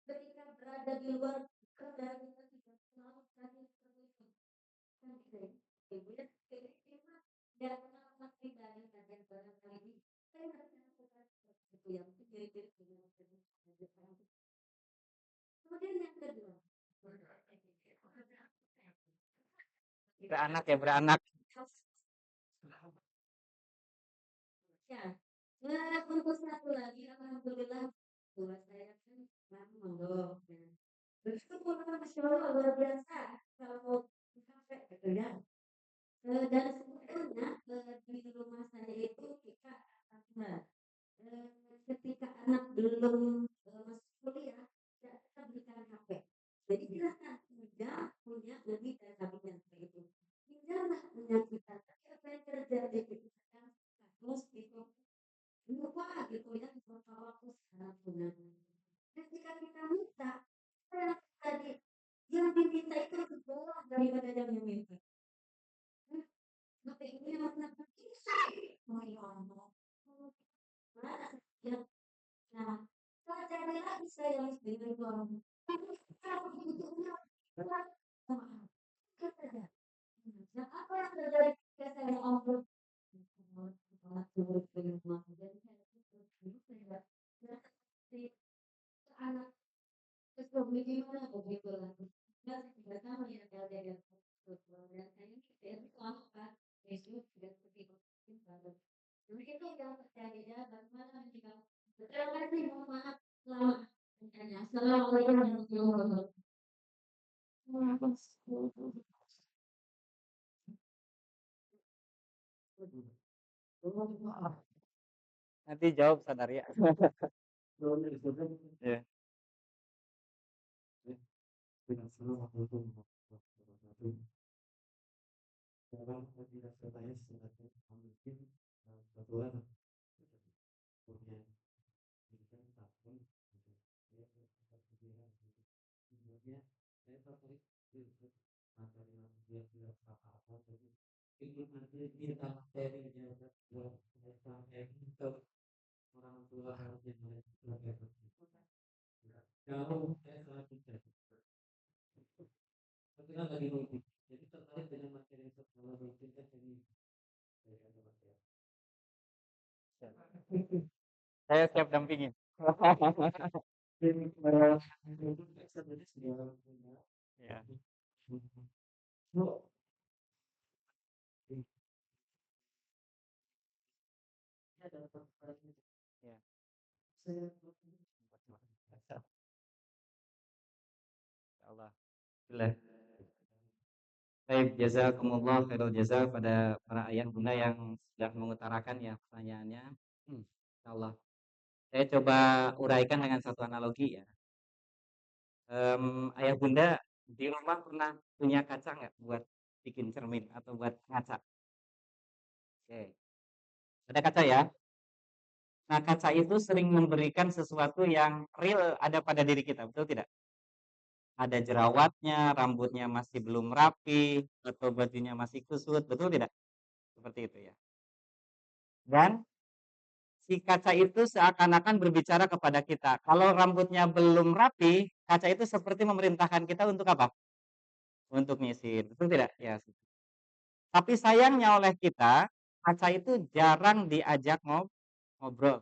ketika berada di luar kerja kita tidak selalu berada seperti itu kan gitu ya ibu ya jadi kita tidak pernah pribadi dan barangkali ini saya merasa lakukan seperti itu ya mungkin ciri-ciri dengan kemudian yang kedua Beranak ya, beranak. ya untuk satu lagi alhamdulillah buat saya kan monggo begitu pulang masya Allah luar biasa kalau sampai gitu ya dan sebetulnya di rumah saya itu kita ketika anak belum masuk kuliah ya kita berikan HP jadi silahkan punya lebih dari kabinet begitu pinjamlah punya kita tapi apa yang terjadi itu kan terus gitu lupa gitu ya kalau aku sekarang punya ketika kita minta tadi yang diminta itu lebih bawah daripada yang diminta tapi ini makna oh ya Allah ya nah saya cari lagi saya dengan suami kalau butuhnya nah apa yang terjadi ketika saya ampun anak terus gimana begitu lagi Enggak, juga sama ya LDR dan saya itu apa Facebook juga seperti itu. Jadi itu yang terjadi bagaimana jika terima kasih, mohon maaf selamat bertanya. Assalamualaikum warahmatullahi wabarakatuh. Nanti jawab sadar ya. Ya. Sekarang saya tidak bertanya sesuatu yang mungkin kebetulan punya pendidikan tahun gitu. Saya berpikiran gitu. Kemudian saya tertarik untuk materi yang dia tidak apa-apa tapi itu nanti kita materinya buat sampai untuk orang tua harus yang lain kalau saya sangat tidak kebetulan lagi mimpi jadi tertarik dengan materi kalau mungkin kan ini saya kata materi. Saya siap dampingin. Ya. Ya. Allah. Boleh. Baik, jazakumullah khairul jaza pada para ayah bunda yang sudah mengutarakan ya pertanyaannya. Insyaallah. Saya coba uraikan dengan satu analogi ya. Ayah bunda di rumah pernah punya kaca nggak buat bikin cermin atau buat ngaca? Oke. Ada kaca ya. Nah, kaca itu sering memberikan sesuatu yang real ada pada diri kita, betul tidak? Ada jerawatnya, rambutnya masih belum rapi, atau bajunya masih kusut, betul tidak? Seperti itu ya. Dan si kaca itu seakan-akan berbicara kepada kita. Kalau rambutnya belum rapi, kaca itu seperti memerintahkan kita untuk apa? Untuk nyisir, betul tidak? Ya. Tapi sayangnya oleh kita, kaca itu jarang diajak ngobrol,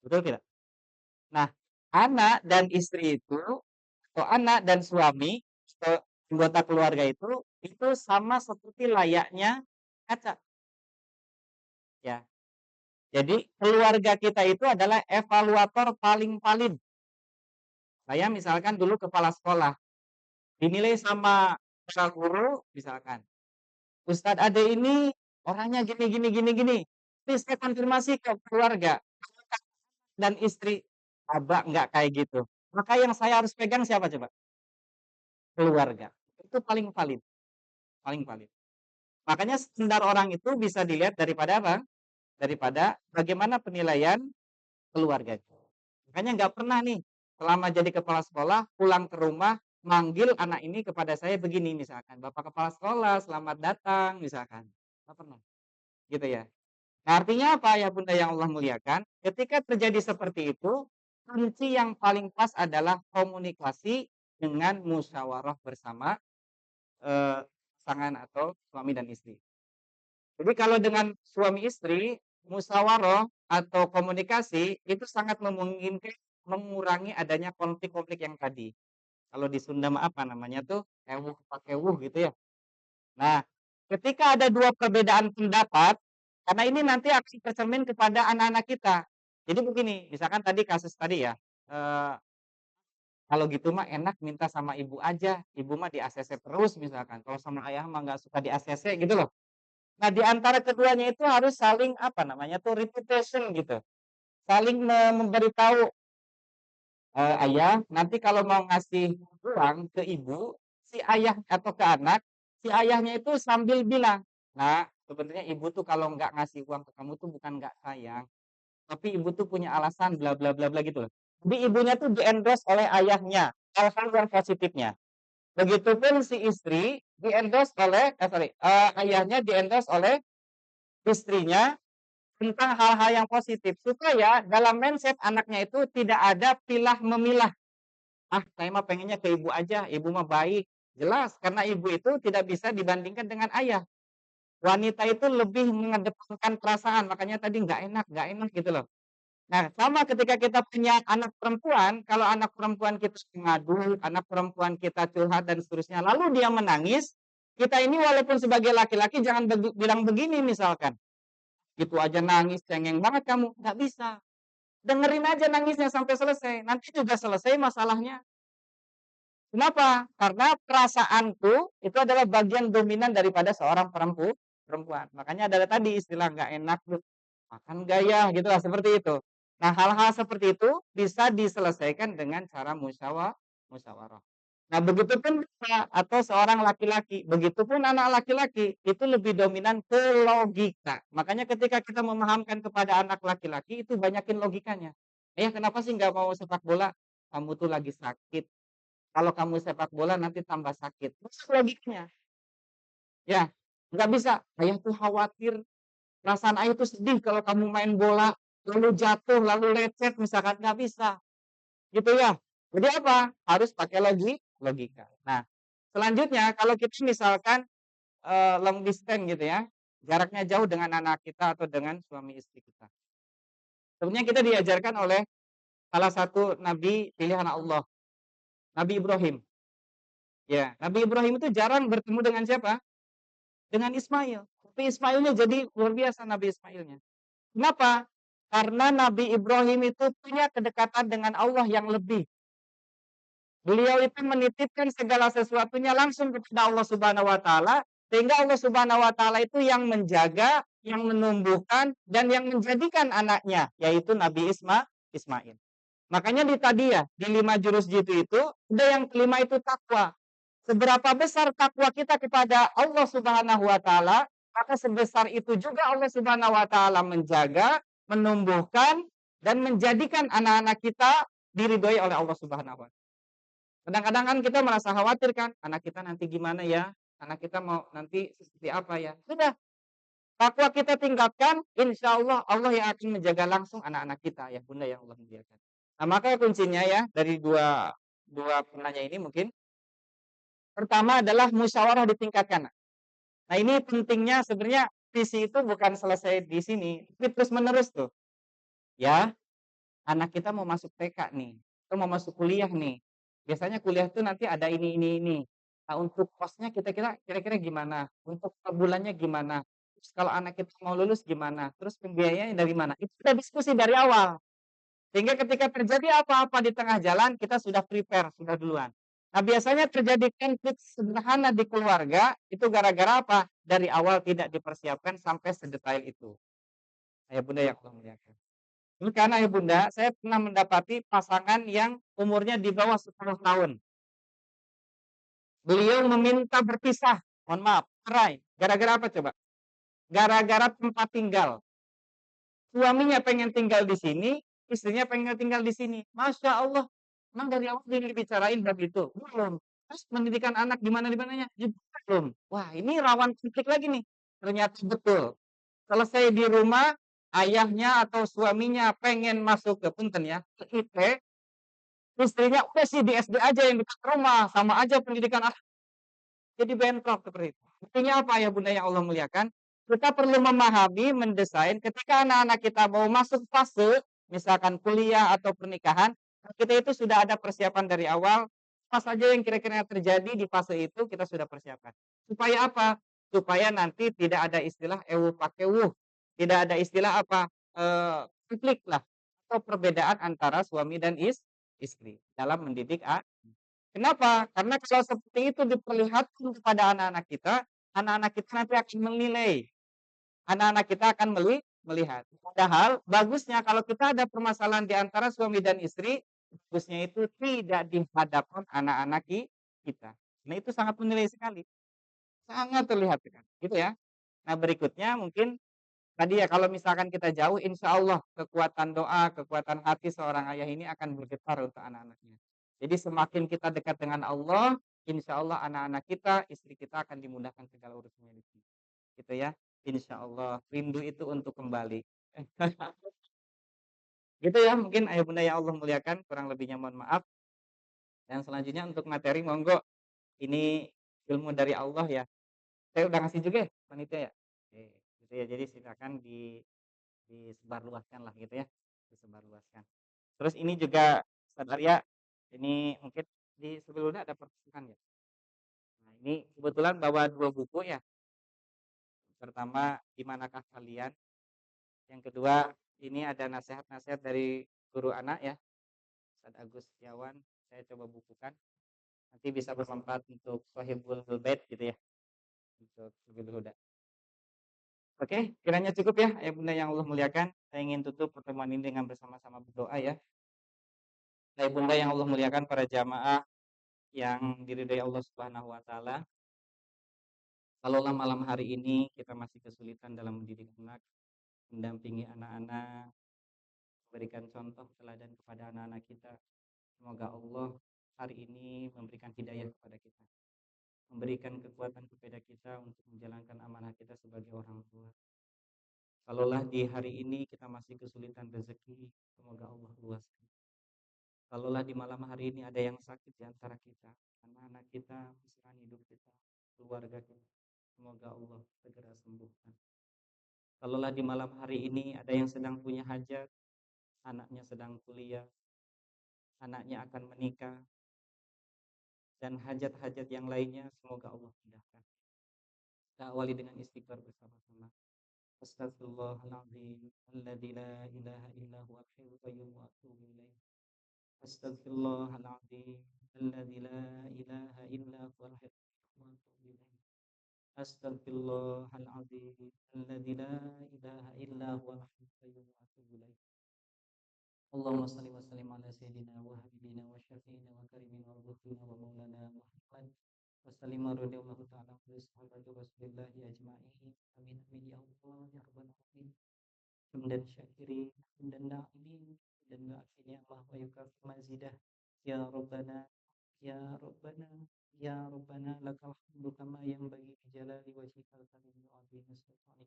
betul tidak? Nah, anak dan istri itu, atau anak dan suami, atau anggota keluarga itu sama seperti layaknya kaca. Ya, jadi keluarga kita itu adalah evaluator paling valid. Saya misalkan dulu kepala sekolah, dinilai sama para guru, misalkan, Ustadz Ade ini orangnya gini gini gini gini. Terus saya konfirmasi ke keluarga dan istri, abah nggak kayak gitu. Maka yang saya harus pegang siapa coba? Keluarga. Itu paling valid, paling valid. Makanya standar orang itu bisa dilihat daripada apa? Daripada bagaimana penilaian keluarga. Makanya nggak pernah nih selama jadi kepala sekolah pulang ke rumah manggil anak ini kepada saya begini misalkan, Bapak Kepala Sekolah selamat datang misalkan. Nggak pernah. Gitu ya. Nah, artinya apa ya Bunda yang Allah muliakan? Ketika terjadi seperti itu, kunci yang paling pas adalah komunikasi dengan musyawarah bersama pasangan atau suami dan istri. Jadi kalau dengan suami istri, musyawarah atau komunikasi itu sangat memungkinkan mengurangi adanya konflik-konflik yang tadi. Kalau di Sunda mah apa namanya tuh? Ewuh pakai wuh gitu ya. Nah, ketika ada dua perbedaan pendapat, karena ini nanti akan tercermin kepada anak-anak kita. Jadi begini, misalkan tadi kasus tadi ya, kalau gitu mah enak minta sama ibu aja, ibu mah di ACC terus misalkan. Kalau sama ayah mah nggak suka di ACC gitu loh. Nah, di antara keduanya itu harus saling apa namanya tuh reputation gitu. Saling memberitahu ayah, nanti kalau mau ngasih uang ke ibu, si ayah atau ke anak, si ayahnya itu sambil bilang, nah sebenarnya ibu tuh kalau nggak ngasih uang ke kamu tuh bukan nggak sayang, tapi ibu tuh punya alasan bla bla bla bla gitu loh. Jadi ibunya tuh di-endorse oleh ayahnya, hal-hal yang positifnya. Begitupun si istri di-endorse oleh, ayahnya di-endorse oleh istrinya tentang hal-hal yang positif supaya dalam mindset anaknya itu tidak ada pilah memilah. Ah, saya mah pengennya ke ibu aja, ibu mah baik. Jelas karena ibu itu tidak bisa dibandingkan dengan ayah. Wanita itu lebih mengedepankan perasaan, makanya tadi nggak enak gitu loh. Nah, sama ketika kita punya anak perempuan, kalau anak perempuan kita mengadu, anak perempuan kita curhat dan seterusnya, lalu dia menangis, kita ini walaupun sebagai laki-laki jangan bilang begini misalkan, gitu aja nangis, cengeng banget kamu, nggak bisa. Dengerin aja nangisnya sampai selesai, nanti juga selesai masalahnya. Kenapa? Karena perasaanku itu adalah bagian dominan daripada seorang perempuan. Makanya ada tadi istilah nggak enak tuh, makan gaya gitu lah seperti itu. Nah, hal-hal seperti itu bisa diselesaikan dengan cara musyawarah. Nah, begitupun kita atau seorang laki-laki, begitupun anak laki-laki itu lebih dominan ke logika. Makanya ketika kita memahamkan kepada anak laki-laki itu banyakin logikanya. Kenapa sih nggak mau sepak bola? Kamu tuh lagi sakit, kalau kamu sepak bola nanti tambah sakit. Masuk logikanya. Ya, nggak bisa. Ayah tuh khawatir, perasaan ayah tuh sedih kalau kamu main bola, lalu jatuh, lalu lecet, misalkan nggak bisa. Gitu ya. Jadi apa? Harus pakai logika. Nah, selanjutnya kalau kita misalkan long distance gitu ya, jaraknya jauh dengan anak kita atau dengan suami istri kita. Sebenarnya kita diajarkan oleh salah satu nabi pilihan Allah, Nabi Ibrahim. Ya, Nabi Ibrahim itu jarang bertemu dengan siapa? Dengan Ismail. Tapi Ismailnya jadi luar biasa Nabi Ismailnya. Kenapa? Karena Nabi Ibrahim itu punya kedekatan dengan Allah yang lebih. Beliau itu menitipkan segala sesuatunya langsung kepada Allah Subhanahu wa taala, sehingga Allah Subhanahu wa taala itu yang menjaga, yang menumbuhkan dan yang menjadikan anaknya, yaitu Nabi Ismail. Makanya di tadi ya, di 5 jurus jitu itu, ada yang kelima itu takwa. Seberapa besar takwa kita kepada Allah Subhanahu wa taala, maka sebesar itu juga Allah Subhanahu wa taala menjaga, menumbuhkan dan menjadikan anak-anak kita diridhoi oleh Allah Subhanahu wa taala. Kadang-kadang kan kita merasa khawatir kan, anak kita nanti gimana ya? Anak kita mau nanti seperti apa ya? Sudah, takwa kita tingkatkan, insya Allah Allah yang akan menjaga langsung anak-anak kita ya Bunda yang Allah muliakan. Nah, maka kuncinya ya dari dua penanya ini mungkin pertama adalah musyawarah ditingkatkan. Nah, ini pentingnya sebenarnya visi itu bukan selesai di sini, tapi terus-menerus tuh. Ya, anak kita mau masuk TK nih, atau mau masuk kuliah nih. Biasanya kuliah tuh nanti ada ini. Nah, untuk kosnya kira-kira gimana? Untuk per bulannya gimana? Terus kalau anak kita mau lulus gimana? Terus pembiayanya dari mana? Itu kita diskusi dari awal. Sehingga ketika terjadi apa-apa di tengah jalan, kita sudah prepare, sudah duluan. Nah, biasanya terjadi konflik sederhana di keluarga, itu gara-gara apa? Dari awal tidak dipersiapkan sampai sedetail itu. Ayah Bunda yang Allah muliakan. Ini karena ya Bunda, saya pernah mendapati pasangan yang umurnya di bawah 10 tahun. Beliau meminta berpisah. Mohon maaf, cerai. Gara-gara apa coba? Gara-gara tempat tinggal. Suaminya pengen tinggal di sini, istrinya pengen tinggal di sini. Masya Allah, emang dari awal sudah dibicarain begitu? Belum. Terus pendidikan anak gimana-nya? Juga belum. Wah, ini rawan konflik lagi nih. Ternyata betul. Selesai di rumah, ayahnya atau suaminya pengen masuk ke punten ya, ke IT, istrinya udah sih di SD aja yang dekat rumah, sama aja pendidikan anak. Jadi bentrok seperti itu. Artinya apa ya Bunda yang Allah muliakan? Kita perlu memahami, mendesain ketika anak-anak kita mau masuk fase, misalkan kuliah atau pernikahan, kita itu sudah ada persiapan dari awal, apa saja yang kira-kira terjadi di fase itu kita sudah persiapkan. Supaya apa? Supaya nanti tidak ada istilah ewu pakewuh, tidak ada istilah apa? Konflik lah atau perbedaan antara suami dan istri dalam mendidik anak. Kenapa? Karena kalau seperti itu diperlihatkan kepada anak-anak kita nanti akan menilai. Anak-anak kita akan melihat. Padahal bagusnya kalau kita ada permasalahan di antara suami dan istri, bagusnya itu tidak di hadapan anak-anak kita. Nah, itu sangat menilai sekali. Sangat terlihat sekali, gitu ya. Nah, berikutnya mungkin tadi ya kalau misalkan kita jauh, insya Allah kekuatan doa, kekuatan hati seorang ayah ini akan bergetar untuk anak-anaknya. Jadi semakin kita dekat dengan Allah, insya Allah anak-anak kita, istri kita akan dimudahkan segala urusannya di sini. Gitu ya. Insya Allah rindu itu untuk kembali. Gitu ya mungkin ayah bunda yang Allah muliakan, kurang lebihnya mohon maaf. Dan selanjutnya untuk materi monggo, ini ilmu dari Allah ya. Saya udah ngasih juga ya panitia ya. Oke, gitu ya. Jadi silakan disebarluaskan lah gitu ya. disebarluaskan. Terus ini juga Ustaz Arya, ini mungkin di sebelumnya ada pertanyaan ya. Nah, ini kebetulan bawa 2 buku ya. Pertama, Di Manakah Kalian? Yang kedua, ini ada nasihat-nasihat dari guru anak ya, Ustaz Agus Setiawan. Saya coba bukukan. Nanti bisa bermanfaat untuk Sohibul Bait gitu ya. Untuk Sohibul Huda. Oke, kiranya cukup ya, ayah bunda yang Allah muliakan. Saya ingin tutup pertemuan ini dengan bersama-sama berdoa ya. Ayah bunda yang Allah muliakan, para jamaah yang diridhai Allah Subhanahu wa taala. Kalaulah malam hari ini kita masih kesulitan dalam mendidik anak, mendampingi anak-anak, berikan contoh teladan kepada anak-anak kita. Semoga Allah hari ini memberikan hidayah kepada kita, memberikan kekuatan kepada kita untuk menjalankan amanah kita sebagai orang tua. Kalaulah di hari ini kita masih kesulitan rezeki, semoga Allah luaskan. Kalaulah di malam hari ini ada yang sakit di antara kita, anak-anak kita, pasangan hidup kita, keluarga kita, semoga Allah segera sembuhkan. Kalaulah di malam hari ini ada yang sedang punya hajat, anaknya sedang kuliah, anaknya akan menikah, dan hajat-hajat yang lainnya, semoga Allah mudahkan. Kita awali dengan istighfar bersama-sama. Astaghfirullahaladzim, alladzi la ilaha illa huwal hayyul qayyum wa atubu ilaih. Astaghfirullahaladzim, alladzi la ilaha illa huwal hayyul qayyum wa atubu ilaih. Astaghfirullahaladzim, alladzi la ilaha illa huwal hayyul qayyum wa atubu ilaih. Allahumma salli wa sallim ala sayyidina wa habibina wa syafiina wa karimina wa dhufina wa maulana Muhammad wa sallim radhiyallahu ta'ala wa sahabati rasulillahi ajma'in. Amin amin ya Allah ya rabbal alamin. Hamdan syakirin, hamdan na'imin, dan na'afin ya Allah wa yukafi mazidah. Ya Rabbana, ya Rabbana, ya Rabbana, lakal hamdu kama yanbaghi bi jalali wajhikal karim wa 'azimi sultanik.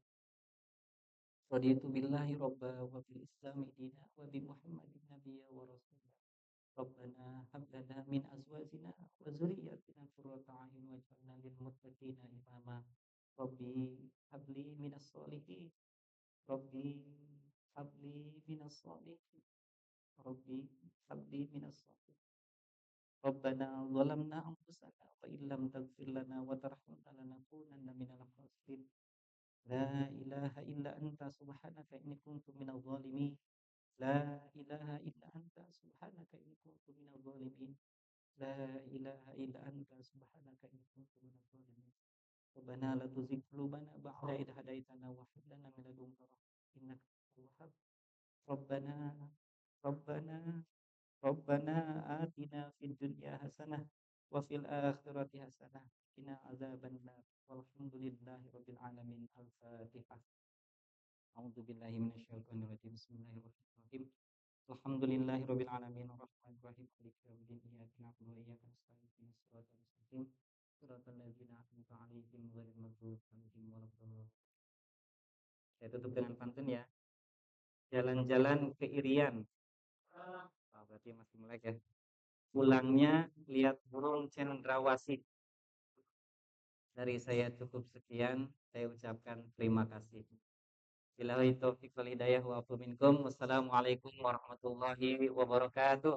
Raditu billahi robba wa bil islami dina wa bi Muhammadin nabiyya wa rasulah. Rabbana hab lana min azwajina wa dzurriyyatina qurrata a'yun waj'alna lil muttaqina imama. Rabbi habli minas sholihin. Rabbi habli minas sholihin. Rabbi habli minas sholihin. Rabbana zalamna anfusana wa illam taghfir lana wa tarhamna lanakunanna minal khasirin. La ilaha illa anta subhanaka inni kuntu minadh dhalimin. La ilaha illa anta subhanaka inni kuntu minadh dhalimin. La ilaha illa anta subhanaka inni kuntu minadh dhalimin. Rabbana la tuzigh qulubana ba'da idh hadaitana wa hab lana min ladunka rahmatan innaka antal wahhab. Rabbana Rabbana atina fid dunya hasanah wa fil akhirati hasanah qina adzabannar. Walhamdulillahi rabbil alamin. Al-Fatihah. A'udzu billahi minasyaitonir rajim. Bismillahirrahmanirrahim. Alhamdulillahi rabbil alamin arrahmanir rahim maliki yaumiddin iyyaka na'budu wa iyyaka nasta'in ihdinas siratal mustaqim siratal ladzina an'amta 'alaihim ghairil maghdubi 'alaihim waladdallin. Saya tutup dengan pantun ya. Jalan-jalan ke Irian. Berarti masih melek ya. Pulangnya lihat burung cendrawasih. Dari saya cukup sekian, saya ucapkan terima kasih. Billahi taufiq wal hidayah wa afu minkum. Wassalamualaikum warahmatullahi wabarakatuh.